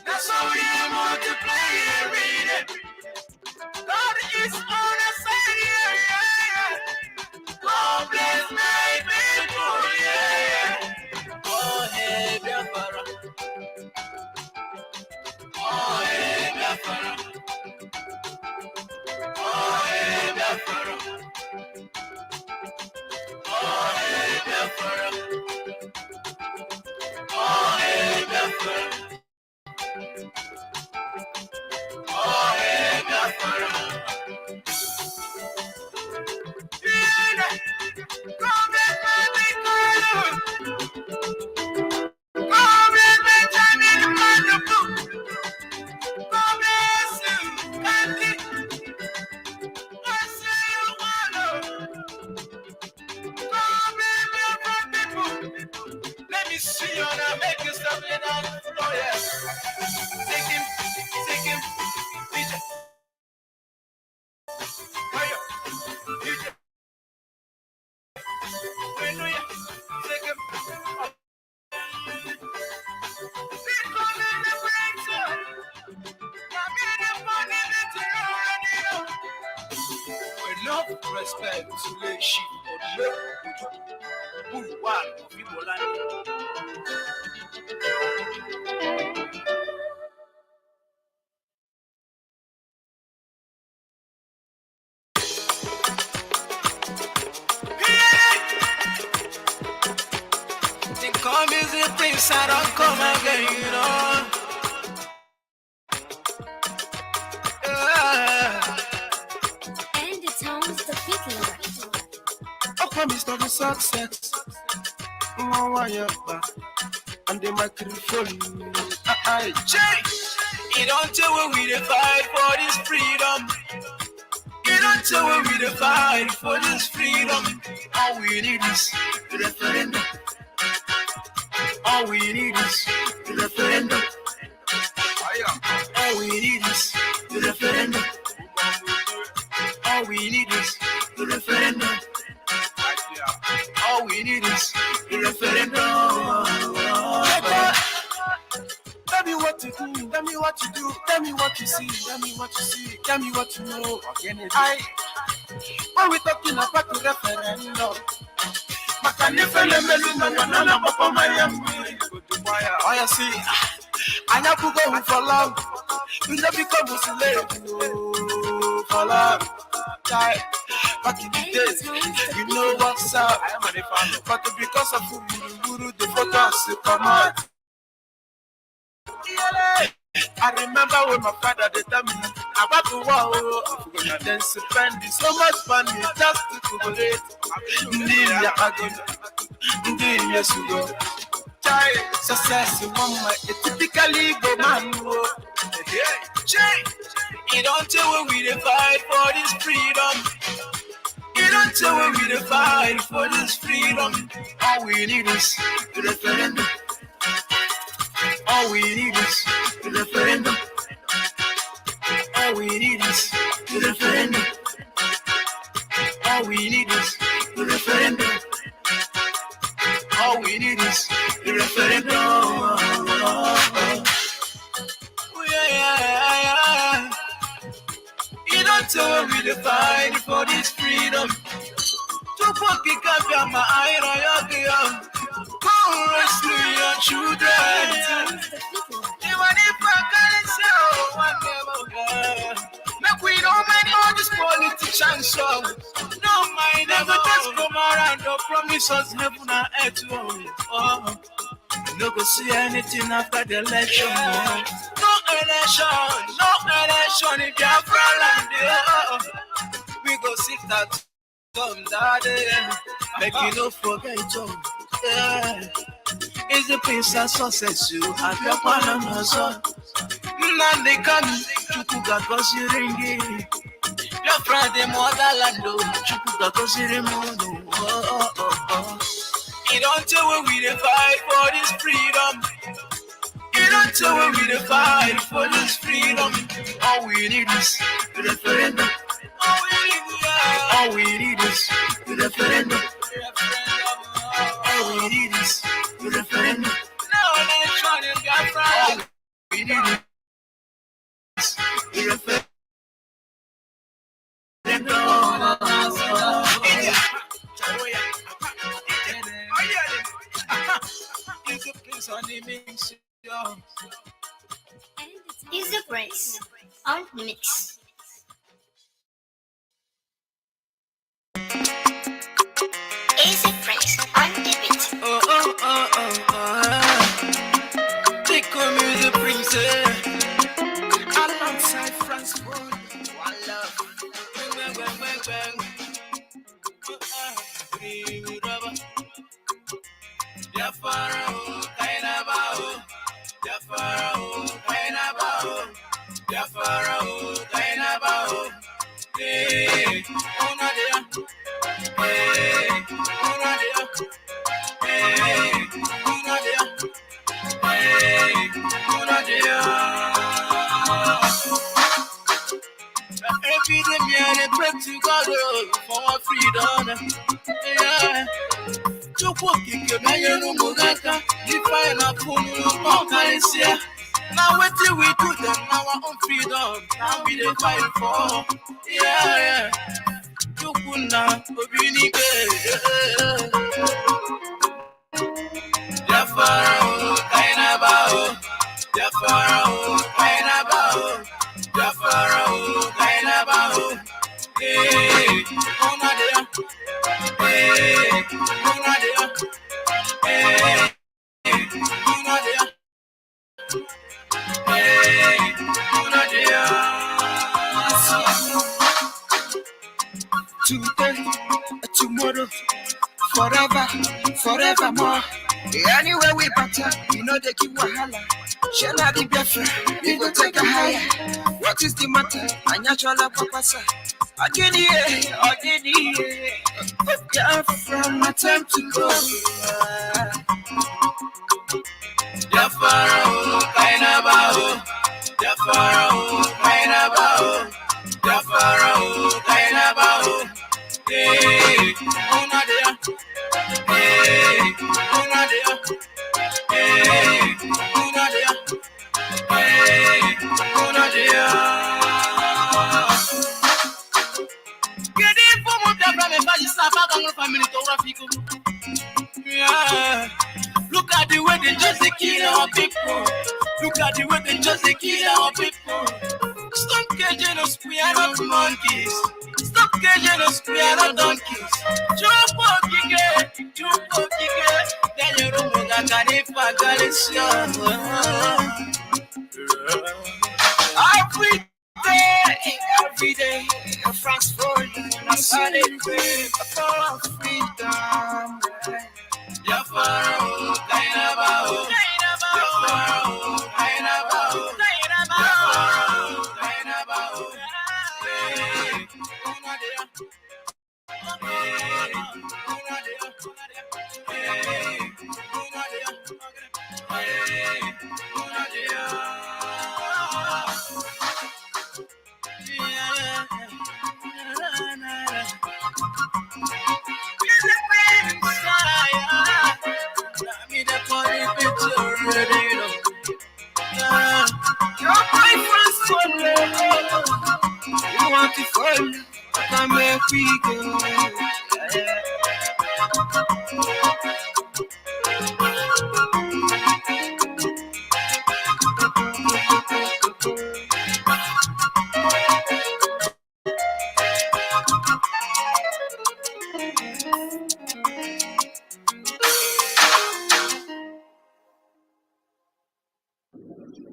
Speaker 1: That's how they multiply every day. God is on the side, yeah. God bless my people, yeah. Go ahead, Biafra. Go ahead, Biafra. Go ahead, Biafra. Go ahead, Biafra. Go ahead, Biafra. Let me see you now, make you stop it down. Oh yeah. Take him, DJ. Hurry up, DJ. When do you take him? Big on in the breakthrough. I'm in the money that you already know. With love, respect, to lay sheep or the who one of people like they call me the prince, I don't come again, you know.
Speaker 6: And it sounds the beat.
Speaker 1: I promised of the success. And the microphone. I change. You don't tell when we dey fight for this freedom. You don't tell when we dey fight for this freedom. All we need is referendum. All we need is referendum. All we need is referendum. All we need is referendum. All we need is referendum. Tell me what to do, tell me what to do, tell me what you see, tell me what you see, tell me what you know. When we talking about the referendum, I see, Anya go for long, we don't become a slave for long. Back in the days, you know what's up, but because of who the focus come out. I remember when my father they tell me about the war, and then spend so much money just to collaborate. Years ago, success is one my typically go man. You don't tell when we dey fight for this freedom. You don't tell when we dey fight for this freedom. All we need is referendum. All we need is referendum. All we need is referendum. All we need is referendum. All we need is referendum. Yeah. You don't tell me to fight for this freedom. To fucking capture my iron. Come rescue your children. Even if I can't show one never. Make we don't mind all these politicians. So no mind never just come around. No promise us heaven and earth. No go see anything after the election. No election in Biafra land. We go sit that some daddy. Make you no forget yeah. It's the peace and success you have your partner son. Nande come Chukwu ga goziri your friend the motherland Chukwu ga goziri mono. You don't tell when we dey fight for this freedom. You don't tell when we dey fight for this freedom. All we need is referendum. All we need is referendum. All we need is referendum. No election in Biafra. All we need is referendum.
Speaker 6: Is the Prince on mix. Easy Prince on the beat.
Speaker 1: Take on music princess alongside France One love. Every day, me and I pray to God for our freedom. Yeah. Chukwu kike banyere mugaka, if I na funu okansia. Now what do we do them? Now our own freedom. Now we dey fight for. Yeah. Chukwu na obini be. Biafra kaina bao. Biafra kaina bao. Biafra kaina bao. Hey, ona dia. Hey, ona dia. Hey, ona dia. Hey, ona dia. Today, tomorrow, forever forever, forevermore. Anywhere we battle, you know they keep wahala. Shall I be Biafra? We go take a higher. What is the matter? Anya chola papa sa. Again, Biafra, my time to go. Biafra, kaina bao. Biafra, kaina bao. Biafra, kaina bao. Hey, Nadia. Hey, Nadia. Hey, Nadia. Hey, Nadia. Get it for me, Biafra, me baji sa baga no family to Rafiko. Yeah. Look at the way they just kill our people. Look at the way they just kill our people. Stop caging us, we are not monkeys. Stop caging us, we are not donkeys. Jump up, then you don't want to get every day, France for you. I saw they pray for freedom. Biafra, kaina bao. Biafra, kaina bao. Kaina bao. Hey, Nadia. Hey, Nadia. Hey, Nadia. Hey, Nadia. Your boyfriend's so low. You want to fall, come make we go.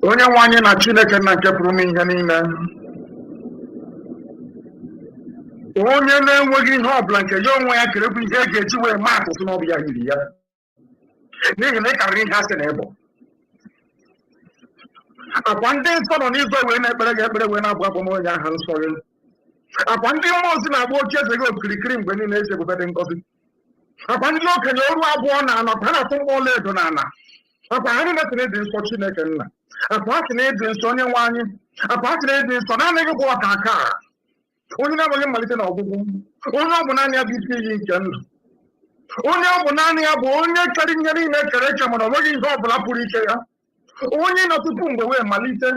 Speaker 2: onye nwe anyị na Chineke nna nke pụrụ ime ihe niile, onye na-enweghị ihe ọbụla nke ya onwe ya kere bụ ihe e ga-eji wee maa atụtụ n'ọbụ ya yiri ya, n'ihi na ị karịrị ihe asị na ịbụ. Akwa ndị nsọ nọ n'igwe wee na-ekpere gị ekpere wee na-abụ abụ onye aha nsọ gị. Akwa ndị mmụọ ozi na-agba oche eze gị okirikiri mgbe niile eze ebube dị ngọzi. Akwa ndị okenye oru abụọ na-anọ ka ha na-atụ mkpọ ọla edo na ala. Akwa ha niile sị na ịdị nsọ Chineke nna. Akwa ha sị na ịdị nsọ onye nwe anyị. Akwa ha sị na ịdị nsọ naanị gị bụ ọka aka a, onye na-enweghị mmalite na ọgwụgwụ, onye ọ bụ naanị ya bụ isi iyi nke ndụ, onye ọ bụ naanị ya bụ onye kere ihe niile kere eke mana ọ nweghị ihe ọ bụla pụrụ ike ya, onye nọ tupu mgbe wee malite,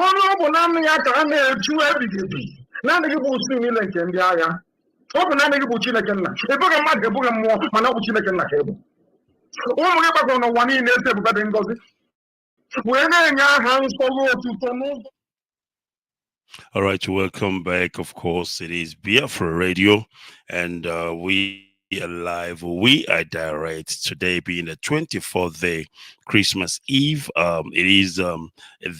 Speaker 2: onye ọ bụ naanị ya ka a na-eju ebighị ebi, naanị gị bụ usu niile nke ndị agha. Ọ bụ naanị gị bụ Chineke nna, ebughị mmadụ ebughị mmụọ, mana ọ bụ Chineke nna ka ị bụ. Ụmụ gị gbagoro n'ụwa niile eze ebube dị ngọzi wee na-enye aha nsọ gị otuto n'ụzọ.
Speaker 4: All right, welcome back. Of course, it is Biafra Radio, and we are live. We are direct. Today being the 24th day, Christmas Eve. It is a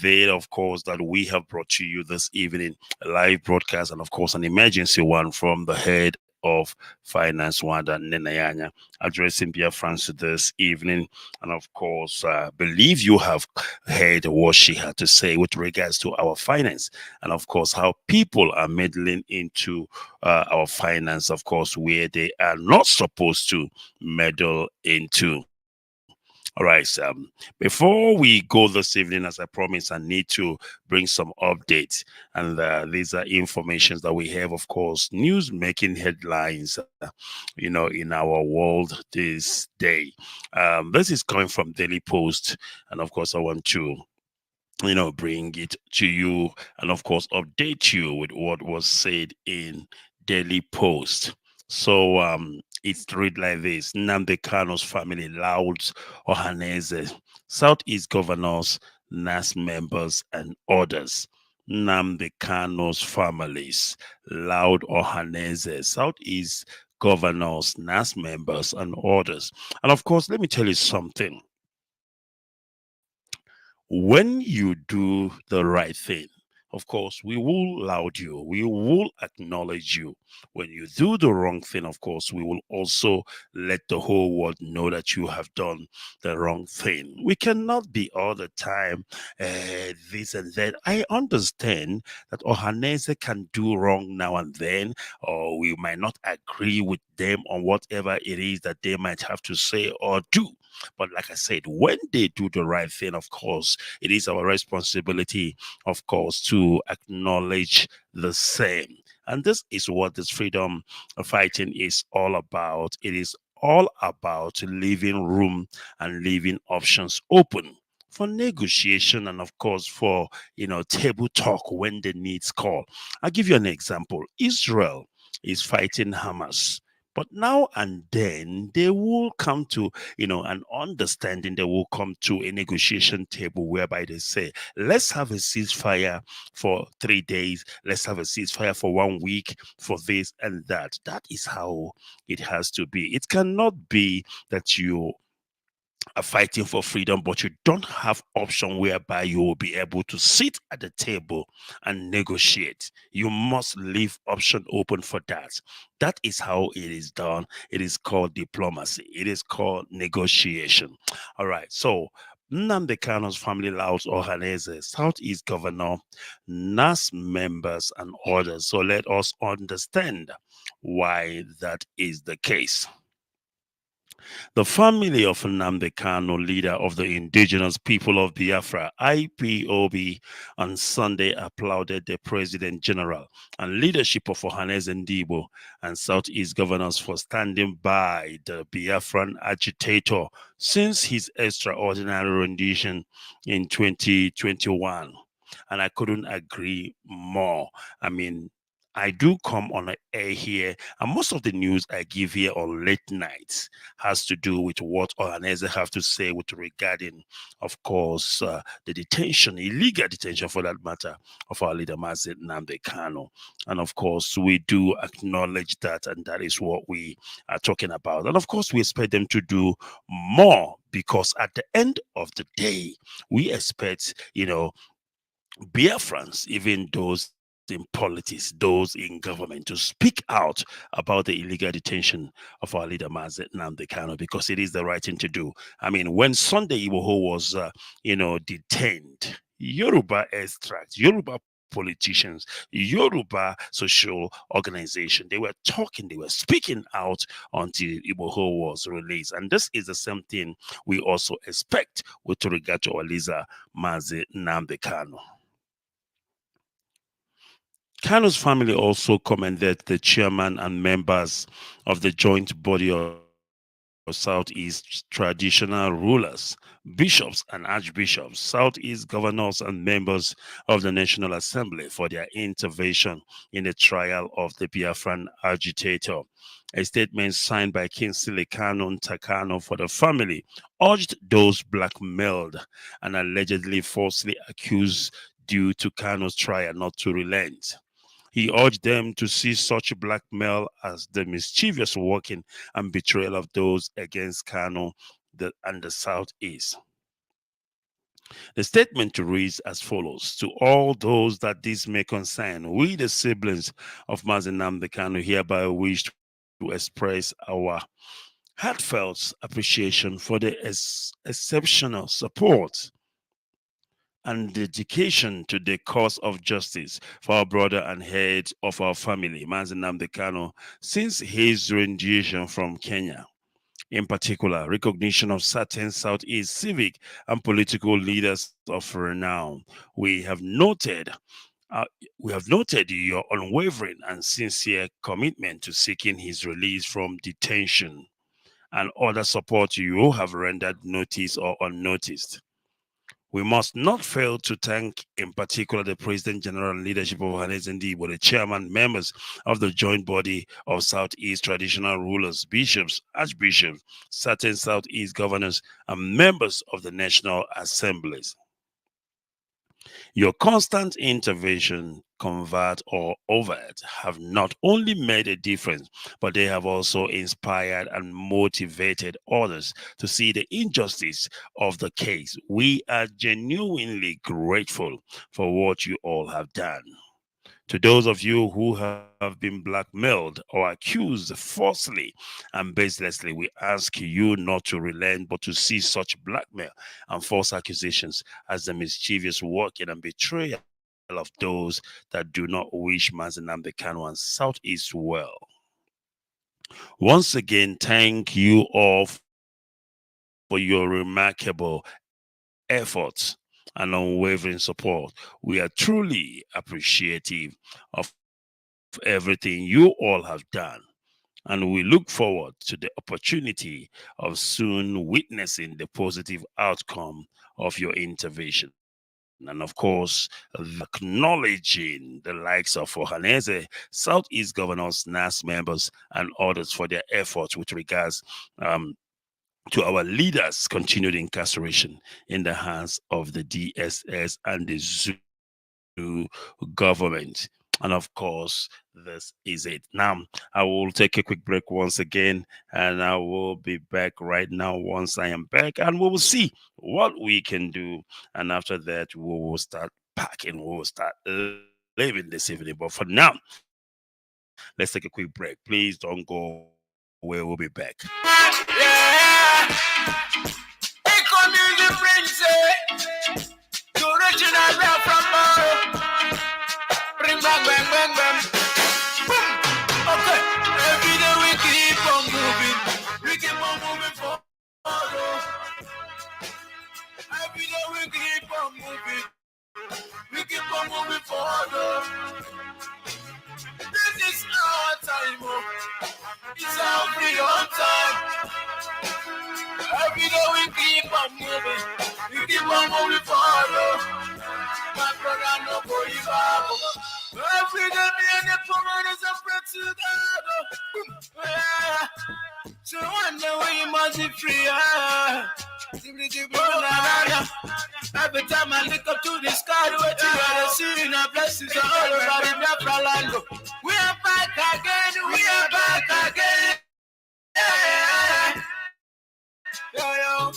Speaker 4: day, of course, that we have brought to you this evening, a live broadcast, and of course, an emergency one from the head of Finance, Nwada, Nnennaya, addressing Biafrans this evening. And of course, believe you have heard what she had to say with regards to our finance, and of course, how people are meddling into our finance, of course, where they are not supposed to meddle into. All right, before we go this evening, as I promised, I need to bring some updates. And these are informations that we have, of course, news making headlines, in our world this day. This is coming from Daily Post. And of course, I want to, bring it to you and, of course, update you with what was said in Daily Post. So it's read like this: Nnamdi Kanu's family louds Ohaneze, Southeast governors, NAS members, and others. Nnamdi Kanu's families loud Ohaneze, Southeast governors, NAS members, and others. And of course, let me tell you something. When you do the right thing, of course, we will laud you. We will acknowledge you. When you do the wrong thing, of course, we will also let the whole world know that you have done the wrong thing. We cannot be all the time this and that. I understand that Ohanese can do wrong now and then, or we might not agree with them on whatever it is that they might have to say or do. But like I said, when they do the right thing, of course, it is our responsibility, of course, to acknowledge the same. And this is what this freedom fighting is all about. It is all about leaving room and leaving options open for negotiation and of course for table talk when the needs call. I'll give you an example. Israel is fighting Hamas. But now and then they will come to, an understanding. They will come to a negotiation table whereby they say, let's have a ceasefire for 3 days. Let's have a ceasefire for 1 week for this and that. That is how it has to be. It cannot be that you are fighting for freedom, but you don't have option whereby you will be able to sit at the table and negotiate. You must leave option open for that. That is how it is done. It is called diplomacy. It is called negotiation. All right. So Nnamdi Kanu's family, Laos Ohanese, Southeast Governor, NAS members, and others. So let us understand why that is the case. The family of Nnamdi Kanu, leader of the Indigenous people of Biafra, IPOB, on Sunday applauded the President General and leadership of Ohanese Ndibo and Southeast governors for standing by the Biafran agitator since his extraordinary rendition in 2021. And I couldn't agree more. I mean, I do come on air here, and most of the news I give here on late nights has to do with what Ohanese have to say with regarding, of course, the detention, illegal detention for that matter, of our leader Mazi Nnamdi Kanu. And of course, we do acknowledge that, and that is what we are talking about. And of course, we expect them to do more because at the end of the day, we expect, Biafrans, even those in politics, those in government, to speak out about the illegal detention of our leader Mazi Nnamdi Kanu because it is the right thing to do. I mean, when Sunday Igboho was, detained, Yoruba extracts, Yoruba politicians, Yoruba social organization, they were talking, they were speaking out until Igboho was released. And this is the same thing we also expect with regard to our leader Mazi Nnamdi Kanu. Kanu's family also commended the chairman and members of the joint body of Southeast traditional rulers, bishops and archbishops, Southeast governors and members of the National Assembly for their intervention in the trial of the Biafran agitator. A statement signed by Kingsley Kanu Takano for the family urged those blackmailed and allegedly falsely accused due to Kanu's trial not to relent. He urged them to see such blackmail as the mischievous working and betrayal of those against Kanu and the Southeast. The statement reads as follows: to all those that this may concern, we the siblings of Mazi Nnamdi Kanu hereby wish to express our heartfelt appreciation for the exceptional support and dedication to the cause of justice for our brother and head of our family, Mazi Nnamdi Kanu, since his rendition from Kenya. In particular, recognition of certain Southeast civic and political leaders of renown. We have noted your unwavering and sincere commitment to seeking his release from detention and other support you have rendered noticed or unnoticed. We must not fail to thank, in particular, the President General and leadership of Ohanese Ndibo, the chairman, members of the joint body of Southeast traditional rulers, bishops, archbishops, certain Southeast governors, and members of the national assemblies. Your constant intervention covert or overt, have not only made a difference, but they have also inspired and motivated others to see the injustice of the case. We are genuinely grateful for what you all have done. To those of you who have been blackmailed or accused falsely and baselessly, we ask you not to relent but to see such blackmail and false accusations as the mischievous working and betrayal of those that do not wish Mazenam Kanu and Southeast well. Once again, thank you all for your remarkable efforts and unwavering support. We are truly appreciative of everything you all have done, and we look forward to the opportunity of soon witnessing the positive outcome of your intervention. And of course, acknowledging the likes of Ohaneze, Southeast Governors, NAS members, and others for their efforts with regards to our leaders' continued incarceration in the hands of the DSS and the Zoo government. And of course, this is it. Now, I will take a quick break once again, and I will be back right now once I am back, and we will see what we can do. And after that, we will start packing, we will start living this evening. But for now, let's take a quick break. Please don't go away, we'll be back.
Speaker 1: Yeah. Eco music brings it. The original rap from Moro. Bring back, bang, bang, bang. Boom. Okay. Every day we keep on moving. We keep on moving forward. Every day we keep on moving. We keep on moving forward. This is our time. It's our freedom time. Every day we keep on moving. We keep on moving forward. My brother, no going back. Every day me and the commanders are pray together. Yeah. So one day we must be free. Every time I look up to the sky, what you gotta see in our blessings are all over the Biafra land. We are back again, we are back again. Yo.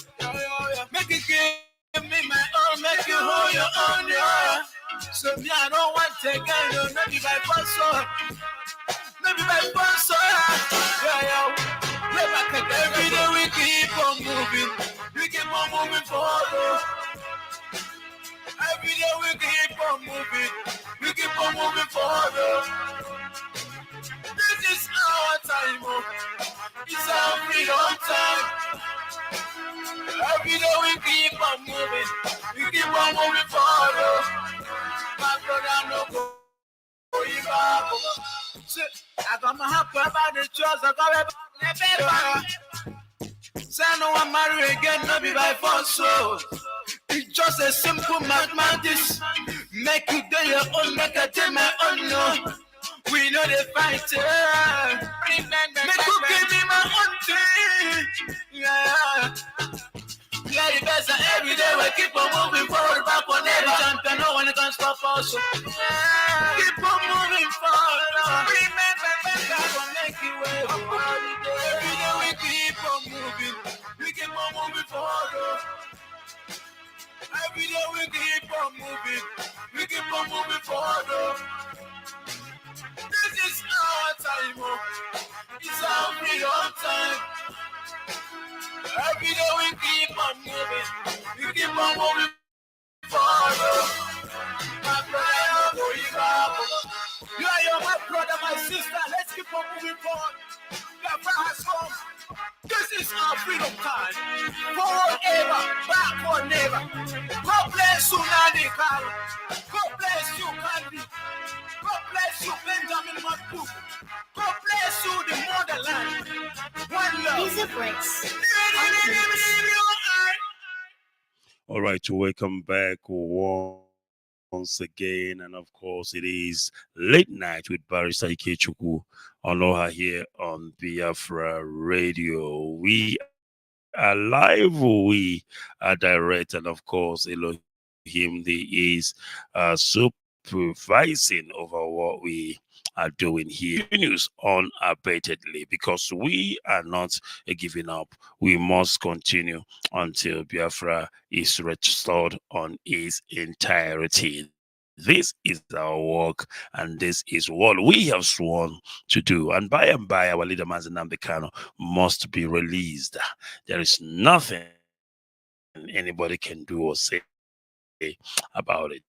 Speaker 1: Make it give me my own, make you hold your own, yeah. So me, I don't want to again, no, not be by force, not be by force, yo. We're back again. Every day we keep on moving, we keep on moving forward. Every day we keep on moving, we keep on moving forward. This is our time, it's our freedom time. Every day we keep on moving, we keep on moving forward. My brother, no going back. I got my heart about the trust, I got it. Say no one marry again, no be by force, so it's just a simple mathematics. Make you do your own, make I do my own, no. We know the fight, make you give me my own thing, yeah. Yeah, the best of every day we keep on moving forward, back on every champion, no one can stop us. Yeah. Keep on moving forward, remember, God will make you way. Every day we keep on moving, we keep on moving forward. Every day we keep on moving, we keep on moving forward. This is our time, it's our freedom time. Every day we keep on moving, we keep on moving forward. My brother, going back. You are my brother, my sister. Let's keep on moving forward. Biafra has come. This is our freedom time. Forever, back for never. God bless you, Nani Karo. God bless you, Kandi. God bless you, Benjamin Matu. God bless you, the motherland. One love.
Speaker 6: Visa breaks.
Speaker 4: All right, welcome back once again. And of course, it is late night with Barrister Ikechukwu Onuoha here on Biafra Radio. We are live, we are direct, and of course, Elohim, there is super supervising over what we are doing here. News unabatedly because we are not giving up. We must continue until Biafra is restored on its entirety. This is our work, and this is what we have sworn to do. And by, our leader Mazen Kano must be released. There is nothing anybody can do or say about it.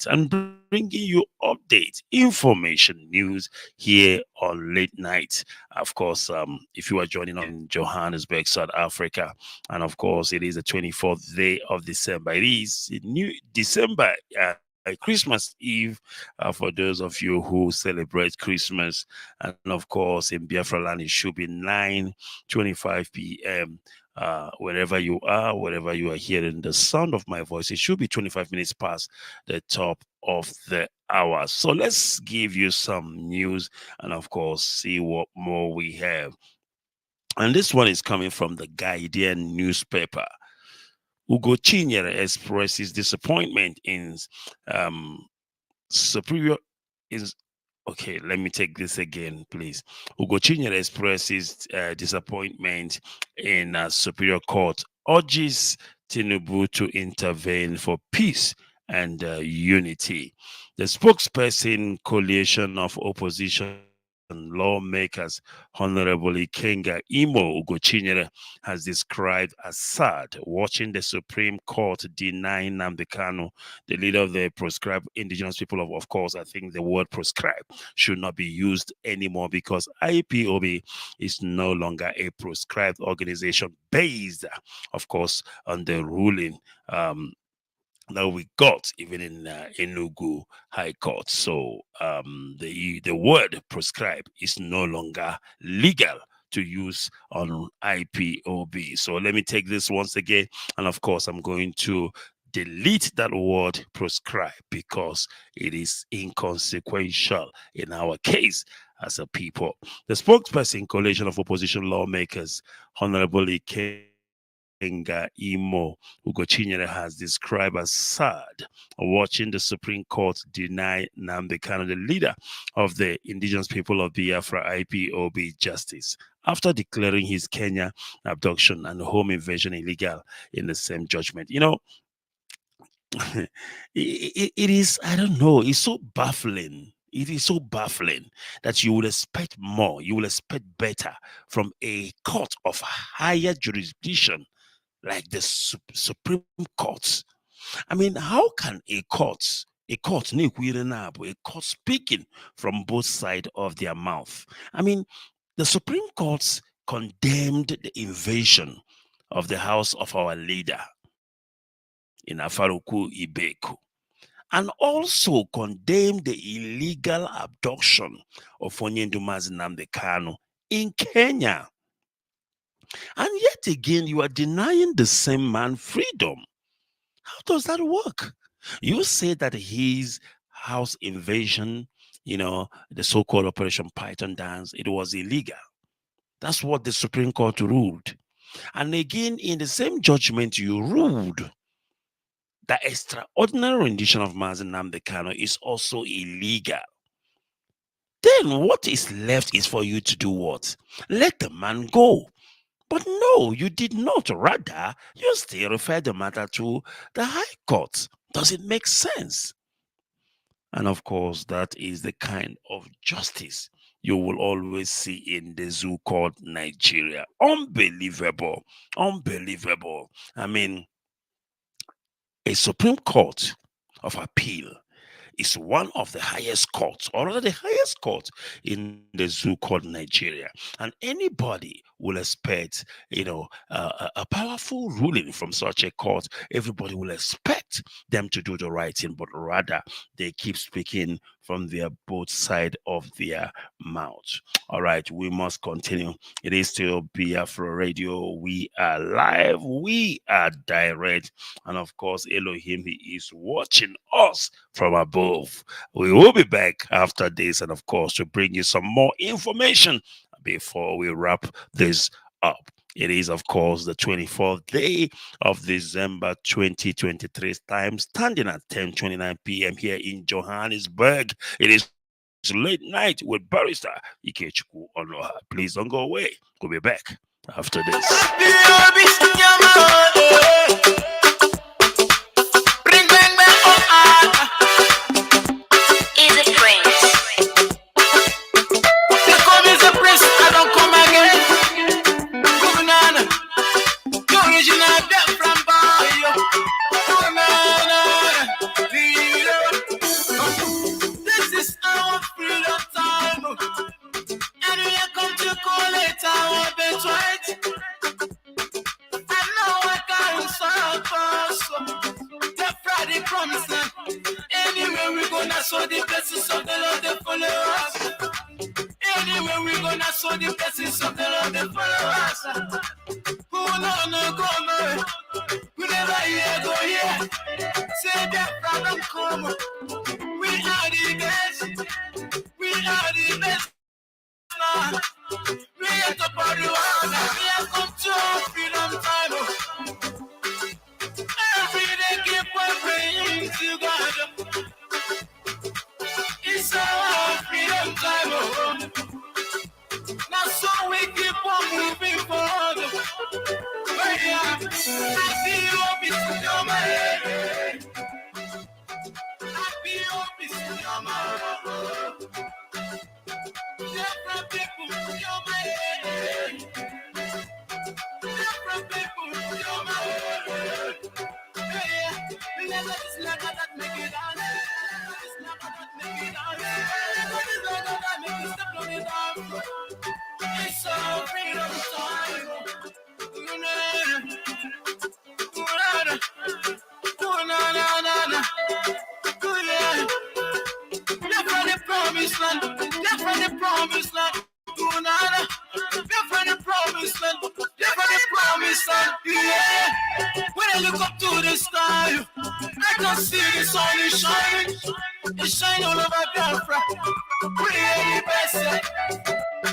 Speaker 4: And bringing you updates, information, news here on late night. Of course, if you are joining us in Johannesburg, South Africa, and of course, it is the 24th day of December. It is new December, Christmas Eve, for those of you who celebrate Christmas. And of course, in Biafra land, it should be 9:25 p.m. Wherever you are, wherever you are hearing the sound of my voice, it should be 25 minutes past the top of the hour. So let's give you some news and, of course, see what more we have. And this one is coming from the Guardian newspaper. Ugo Chinyere expresses disappointment in superior is okay. Let me take this again, please. Ugo Chinyere expresses disappointment in superior court, urges Tinubu to intervene for peace and unity. The spokesperson coalition of opposition lawmakers, Honorable Ikenga Imo Ugochinyere, has described as sad watching the Supreme Court denying Nnamdi Kanu, the leader of the proscribed indigenous people of course, I think the word proscribed should not be used anymore because IPOB is no longer a proscribed organization based, of course, on the ruling that we got even in Enugu High Court. So the word proscribe is no longer legal to use on IPOB. So let me take this once again, and of course I'm going to delete that word proscribe because it is inconsequential in our case as a people. The spokesperson coalition of opposition lawmakers, Honorable Ikenga Imo Ugochinyere, has described as sad watching the Supreme Court deny Nnamdi Kanu, the leader of the indigenous people of Biafra IPOB, justice after declaring his Kenya abduction and home invasion illegal in the same judgment. You know, it is, I don't know, it's so baffling. It is so baffling that you will expect more, you will expect better from a court of higher jurisdiction like the Supreme Court. I mean, how can a court speaking from both sides of their mouth? I mean, the Supreme Court condemned the invasion of the house of our leader in Afaruku Ibeku, and also condemned the illegal abduction of Onyendumazi Nnamdi Kanu in Kenya. And yet again, you are denying the same man freedom. How does that work? You say that his house invasion, the so-called Operation Python dance, it was illegal. That's what the Supreme Court ruled. And again, in the same judgment, you ruled the extraordinary rendition of Mazi Nnamdi Kanu is also illegal. Then what is left is for you to do what? Let the man go. But no, you did not. Rather, you still refer the matter to the High Court. Does it make sense? And of course, that is the kind of justice you will always see in the zoo called Nigeria. Unbelievable. Unbelievable. I mean, a Supreme Court of Appeal is one of the highest courts, or rather the highest court in the zoo called Nigeria. And anybody will expect, a powerful ruling from such a court. Everybody will expect them to do the right thing, but rather they keep speaking from their both side of their mouth. All right, we must continue. It is still Biafra Radio. We are live, we are direct, and of course, Elohim, he is watching us from above. We will be back after this, and of course, to bring you some more information before we wrap this up. It is, of course, the 24th day of December 2023. Time standing at 10:29 p.m. here in Johannesburg. It is late night with Barrister Ikechukwu Onuoha. Please don't go away. We'll be back after this.
Speaker 6: Is a prince.
Speaker 1: They call me the prince, I don't come again. Governor, the original death from Bayo. This is our freedom time. And we are come to call it our birthright. And now I can't suffer. The Friday promise. Anywhere we gonna sow the blessings of the Lord, they follow us. Anywhere we gonna sow the blessings of the Lord, they follow us. Who no go no, we never hear go here. Say that problem come. We are the best. We are the best. Now. We are top of the world. We are come to our freedom time. Every day keep on praying to God. It's our freedom time. Oh. Now so we keep on moving forward. But yeah, happy hope is your man. Happy hope is your man. Different people, your man. Different people, your man. Yeah, we never just like that make it dance. It's not that make it dance. It's not that make it step on it down. It's a freedom time. Left from the promised land. Left from the promised land. Left from the promised land. Left from the promised land. Yeah. When I look up to the sky, I can see the sun is shining. It's shining all over Biafra. We are the best.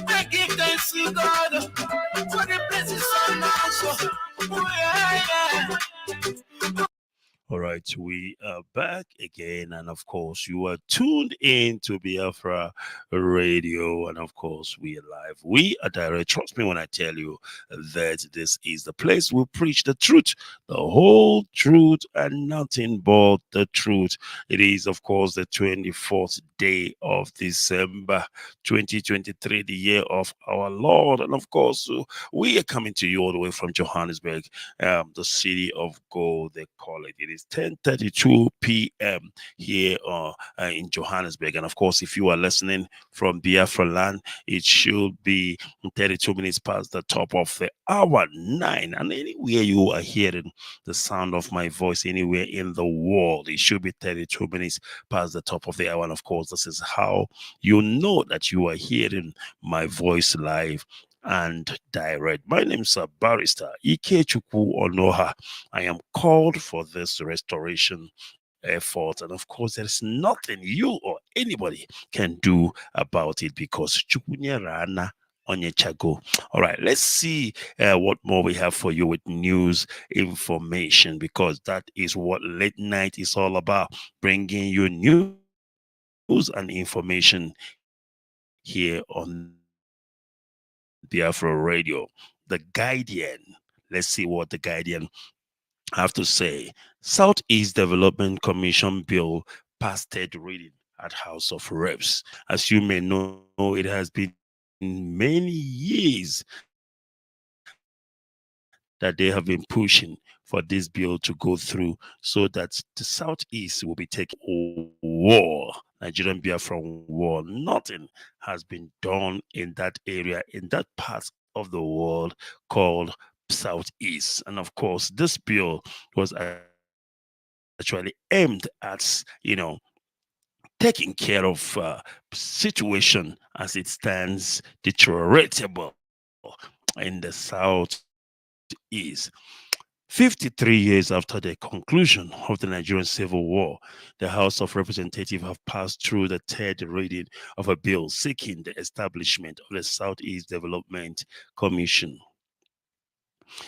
Speaker 1: I give thanks to God for the blessings on my soul. Yeah.
Speaker 4: All right, we are back again, and of course, you are tuned in to Biafra Radio, and of course, we are live. We are direct. Trust me when I tell you that this is the place we preach the truth, the whole truth, and nothing but the truth. It is, of course, the 24th day of December 2023, the year of our Lord, and of course, we are coming to you all the way from Johannesburg, the city of gold, they call it. It is 10:32 p.m. here in Johannesburg. And of course, if you are listening from Biafra land, it should be 32 minutes past the top of the hour 9. And anywhere you are hearing the sound of my voice, anywhere in the world, it should be 32 minutes past the top of the hour. And of course, this is how you know that you are hearing my voice live and direct. My name is Barrister Ikechukwu Onuoha. I am called for this restoration effort, and of course, there is nothing you or anybody can do about it because Chukwunyerana Onyechago. All right, let's see what more we have for you with news information, because that is what late night is all about, bringing you news and information here on Biafra Radio. The Guardian. Let's see what the Guardian have to say. Southeast Development Commission bill passed third reading at House of Reps. As you may know, it has been many years that they have been pushing for this bill to go through so that the Southeast will be taken war. Nigerian Biafra war. Nothing has been done in that area, in that part of the world called Southeast. And of course, this bill was actually aimed at, taking care of situation as it stands deterioratable in the Southeast. 53 years after the conclusion of the Nigerian Civil War, the House of Representatives have passed through the third reading of a bill seeking the establishment of the Southeast Development Commission.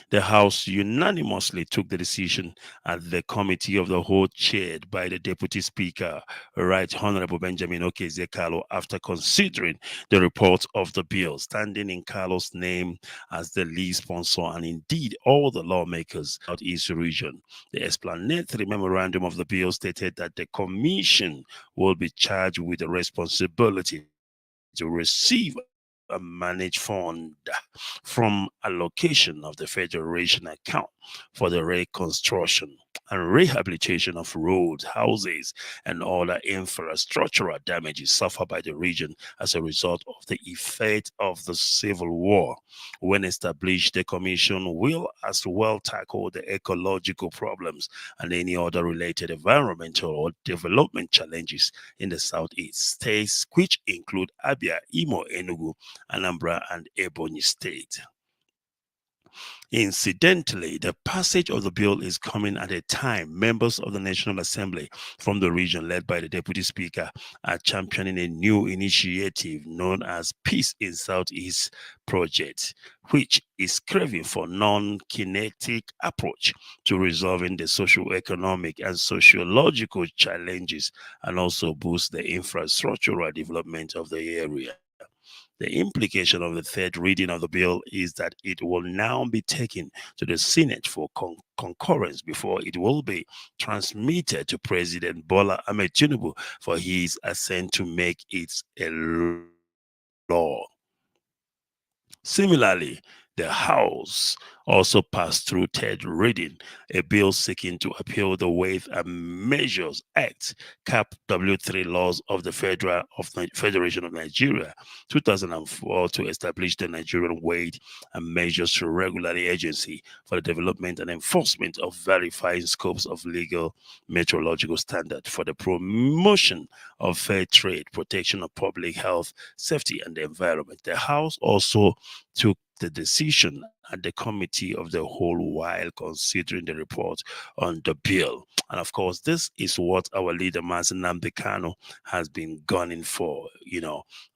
Speaker 4: The House unanimously took the decision at the Committee of the Whole chaired by the Deputy Speaker, Right Honorable Benjamin Okezekalo, after considering the report of the bill, standing in Carlos' name as the lead sponsor and indeed all the lawmakers of the East region. The explanatory memorandum of the bill stated that the Commission will be charged with the responsibility to receive a managed fund from allocation of the Federation account for the reconstruction and rehabilitation of roads, houses, and other infrastructural damages suffered by the region as a result of the effect of the civil war. When established, the Commission will as well tackle the ecological problems and any other related environmental or development challenges in the southeast states, which include Abia, Imo, Enugu, Anambra, and Ebonyi State. Incidentally, the passage of the bill is coming at a time members of the National Assembly from the region, led by the Deputy Speaker, are championing a new initiative known as Peace in Southeast Project, which is craving for non-kinetic approach to resolving the socio-economic and sociological challenges and also boost the infrastructural development of the area. The implication of the third reading of the bill is that it will now be taken to the Senate for concurrence before it will be transmitted to President Bola Ahmed Tinubu for his assent to make it a law. Similarly, the House also passed through third reading a bill seeking to appeal the Weight and Measures Act, CAP W3 laws of the Federation of Nigeria, 2004, to establish the Nigerian Weight and Measures Regulatory Agency for the development and enforcement of verifying scopes of legal metrological standard for the promotion of fair trade, protection of public health, safety, and the environment. The House also took the decision at the Committee of the Whole while considering the report on the bill. And of course, this is what our leader, Mazi Nnamdi Kanu, has been gunning for,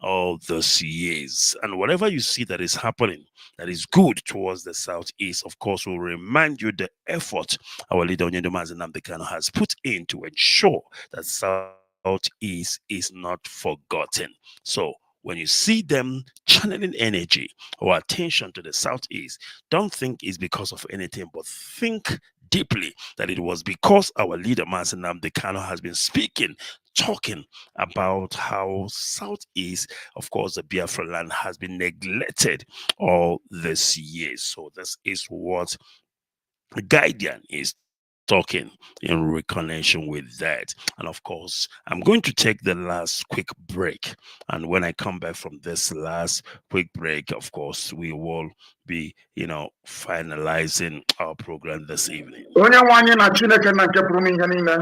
Speaker 4: all those years. And whatever you see that is happening, that is good towards the Southeast, of course, will remind you the effort our leader, Mazi Nnamdi Kanu, has put in to ensure that Southeast is not forgotten. So, when you see them channeling energy or attention to the Southeast, don't think it's because of anything, but think deeply that it was because our leader, Mazi Nnamdi Kanu, has been talking about how Southeast, of course, the Biafra land, has been neglected all this year. So this is what the Guardian is talking in connection with that. And of course, I'm going to take the last quick break. And when I come back from this last quick break, of course, we will be, finalizing our program this evening.
Speaker 2: Onye nwe anyị na Chineke na nke pụrụ ihe niile.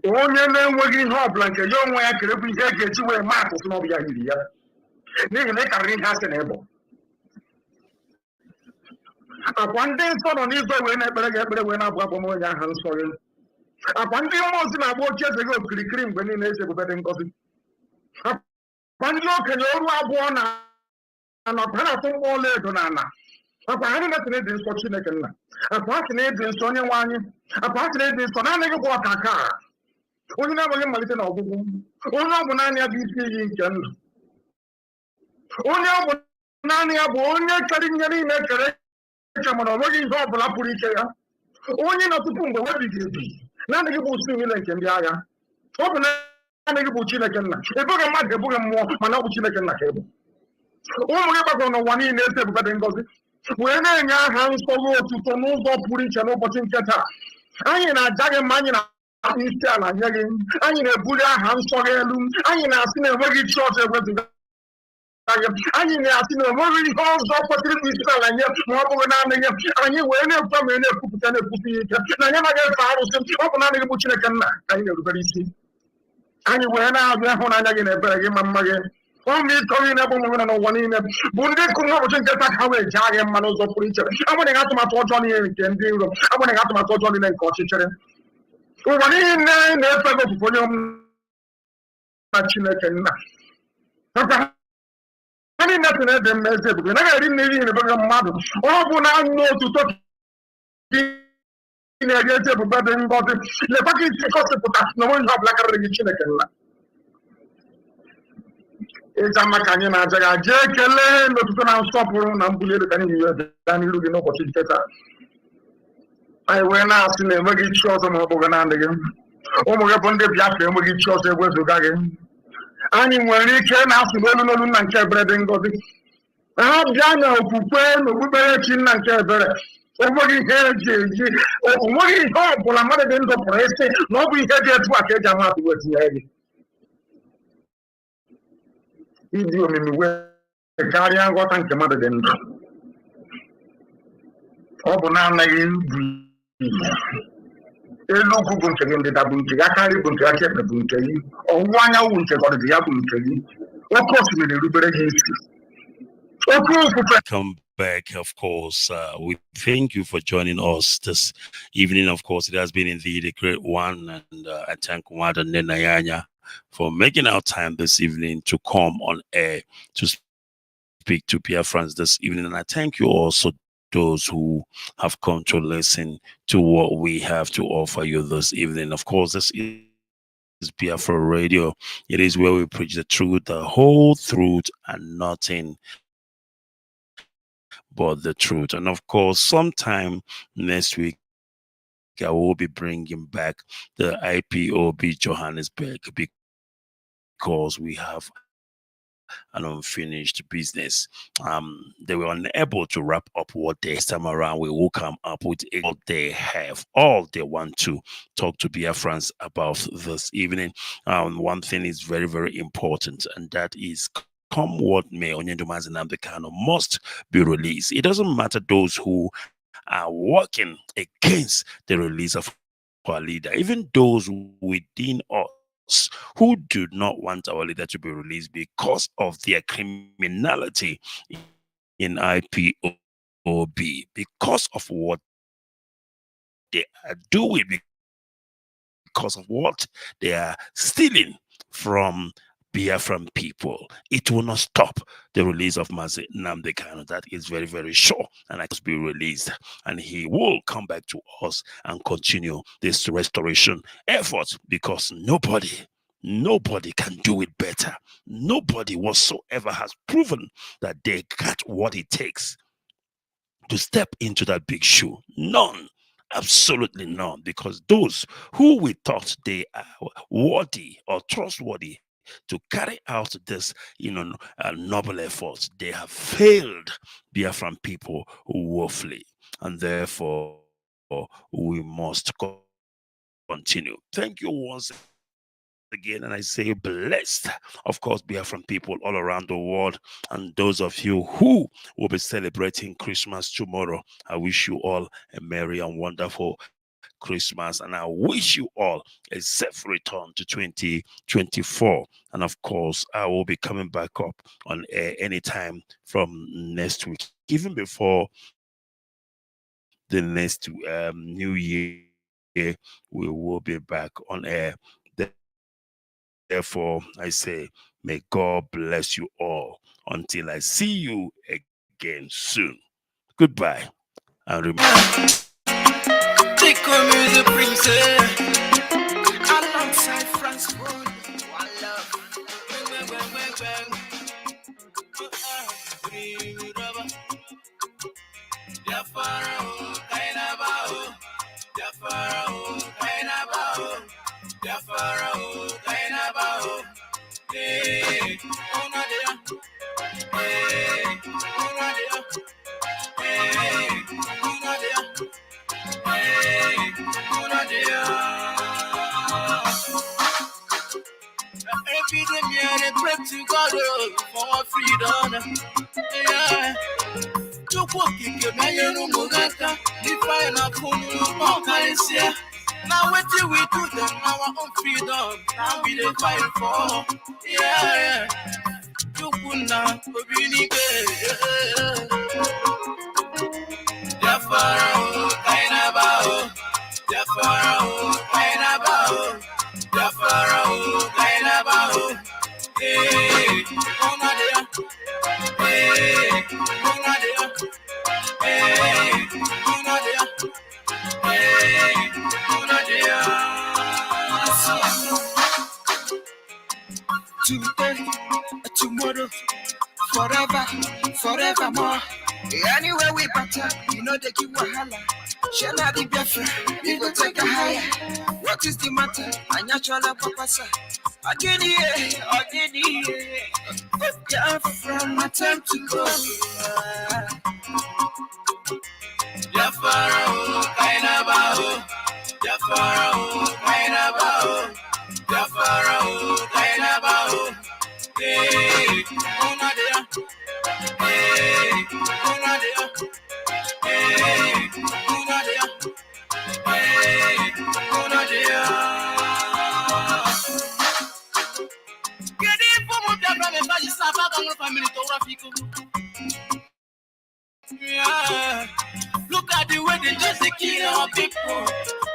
Speaker 2: Onye na-enweghị ihe ọbụla nke ya onwe ya kere bụ ihe ga-eji wee maa atụtụ n'ọbụ ya yiri ya. N'ihi na ị karịrị ihe asị na ịbụ. Akwa ndị nsọ nọ n'izu wee na-ekpere gị ekpere wee na-abụ abụ onye aha nsọ gị. Akwa ndị mmụọ ozi na-agba oche eze gị okirikiri mgbe niile eze ebube dị ngọzi. Akwa ndị okenye ọrụ abụọ na-anọta na-atụ mkpọ ọla edo na ala. Akwa ha niile sị na ịdị nsọ Chineke nna. Akwa ha sị na ịdị nsọ onye nwe anyị. Akwa ha sị na ịdị nsọ naanị gị bụ ọkaka a. Onye na-enweghị mmalite na ọgwụgwụ. Onye ọ bụ naanị ya bụ isi iyi nke ndụ. Onye ọ bụ naanị ya bụ onye kere ihe niile kere mana ọ nweghị ihe ọ bụla pụrụ ike ya. Onye nọ tupu mgbe webighị ebi naanị gị bụ usu niile nke ndị agha. Ọ bụ naanị gị bụ Chineke nna. Ebughị mmadụ ebughị mmụọ mana ọ bụ Chineke nna ka ị bụ. Ụmụ gị gbakọrọ n'ụwa niile eze ebube dị ngọzi wee na-enye aha nsọ gị otuto n'ụzọ pụrụ iche n'ụbọchị nke taa. Anyị na-aja gị mma, anyị na-akpụ isi ala nye gị, anyị na-ebuli aha nsọ gị elu, anyị na-asị na enweghị chi ọzọ ewezuga. Anyị na-asị na enweghị ihe ọzọ kwesịrị ịbụ isi ala nye ma ọ bụghị naanị gị. Anyị wee na-ekwu ma na-ekwupụta na-ekwusi ike na anyị anaghị efe arụsị, ọ bụ naanị gị bụ Chineke nna ka anyị na-erubere isi. Anyị wee na-azụ ịhụnanya gị na ebere gị ma mma gị. Ụmụ ịtọ gị na-ebe ụmụ gị n'ụwa niile bụ ndị kụrụ n'ụbọchị nke taa ka ha wee jaa gị mma n'ụzọ pụrụ iche. Agbanyeghị atụmatụ ọjọọ niile nke ndị iro, agbanyeghị atụmatụ ọjọọ niile nke ọchịchịrị. Ụwa niile na-efe gị ofufe onye na Chineke nna. Any nothing at the message, we're not getting in the mother. Oh, when I know to talk in a get up about the body, the fucking because no one have like a religion. It's a Macanian as I Jake Ellen, not to stop and believe it and you look what it better. I went out in a very short of Bogan again. Oh, my God, the Biafra, and we get short of West again. And when he came out to London and kept bread and got it. I have done a coupon, we better chin and care better. What is here, what is home for a mother than the press? Nobody had yet to watch a mouth with the you mean where the carrier got and come other than Obanana. Local bunch again the Dabunki, I carry bunch, I kept the bunky, or 1 hour winter or the Abunki. Of course, we liberate history.
Speaker 4: Come back, of course. We thank you for joining us this evening. Of course, it has been indeed a great one, and I thank Nwada and Nnennaya for making our time this evening to come on air to speak to Biafrans this evening. And I thank you also those who have come to listen to what we have to offer you this evening. Of course, this is Biafra Radio. It is where we preach the truth, the whole truth, and nothing but the truth. And of course, sometime next week, I will be bringing back the IPOB Johannesburg because we have an unfinished business. They were unable to wrap up what this time around. We will come up with all they have, all they want to talk to Biafrans about this evening. One thing is very, very important, and that is come what may, Onyendumazi Nnamdi Kanu must be released. It doesn't matter those who are working against the release of our leader, even those within us who do not want our leader to be released because of their criminality in IPOB, because of what they are doing, because of what they are stealing from Biafran people. It will not stop the release of Mazi Nnamdi Kanu. That is very, very sure. And I must be released. And he will come back to us and continue this restoration effort, because nobody can do it better. Nobody whatsoever has proven that they got what it takes to step into that big shoe. None. Absolutely none. Because those who we thought they are worthy or trustworthy to carry out this, noble efforts, they have failed Biafran people woefully, and therefore we must continue. Thank you once again, and I say blessed, of course, Biafran people all around the world, and those of you who will be celebrating Christmas tomorrow. I wish you all a merry and wonderful Christmas, and I wish you all a safe return to 2024. And of course, I will be coming back up on air anytime from next week, even before the next new year. We will be back on air. Therefore, I say, may God bless you all until I see you again soon. Goodbye, and remember.
Speaker 1: Music princess alongside France One love. Every day, me I pray to God for our freedom. Yeah. To walk in your man, Mugaka, if I not come, now what do we do then? Our own freedom, now we dey fight for. Yeah. You could not be Jafaro, Kainabao, Jafaro, Kainabao, Jafaro, Kainabao. Hey, forevermore. Anywhere we battle, you know they give wahala. Shall I be Biafra? We go take a higher. What is the matter? Anya chola papasa. Agini, Biafra, my time to go. Biafra, kainabao. Biafra, kainabao. Biafra, kainabao. Hey, Onadia. Hey, Onadia. Hey, Onadia. Hey, Onadia. Get in for more Biafra, me buy you some bag on family to Rafiko. Yeah. Look at the way they just kill our people.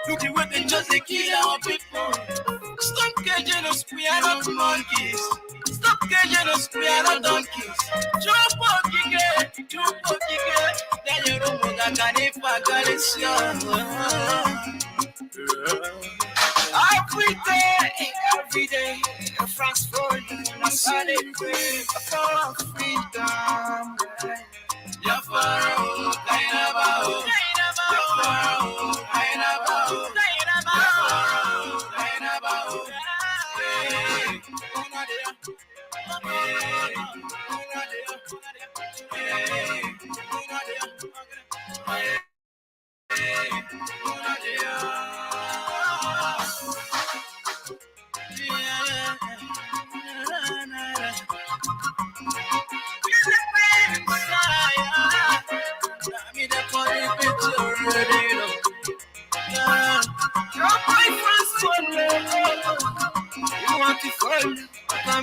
Speaker 1: Look the way they just kill our people. Stop caging us, we are not monkeys. Stop caging us, we are not donkeys. Jump up, then you don't want to get it back, every day, France for you, I celebrate for our freedom. Biafra, kainabao. Biafra, kainabao. Kainabao. Hey, Onadia. Hey, Onadia. Hey, Onadia. Hey, Onadia. You want to fall?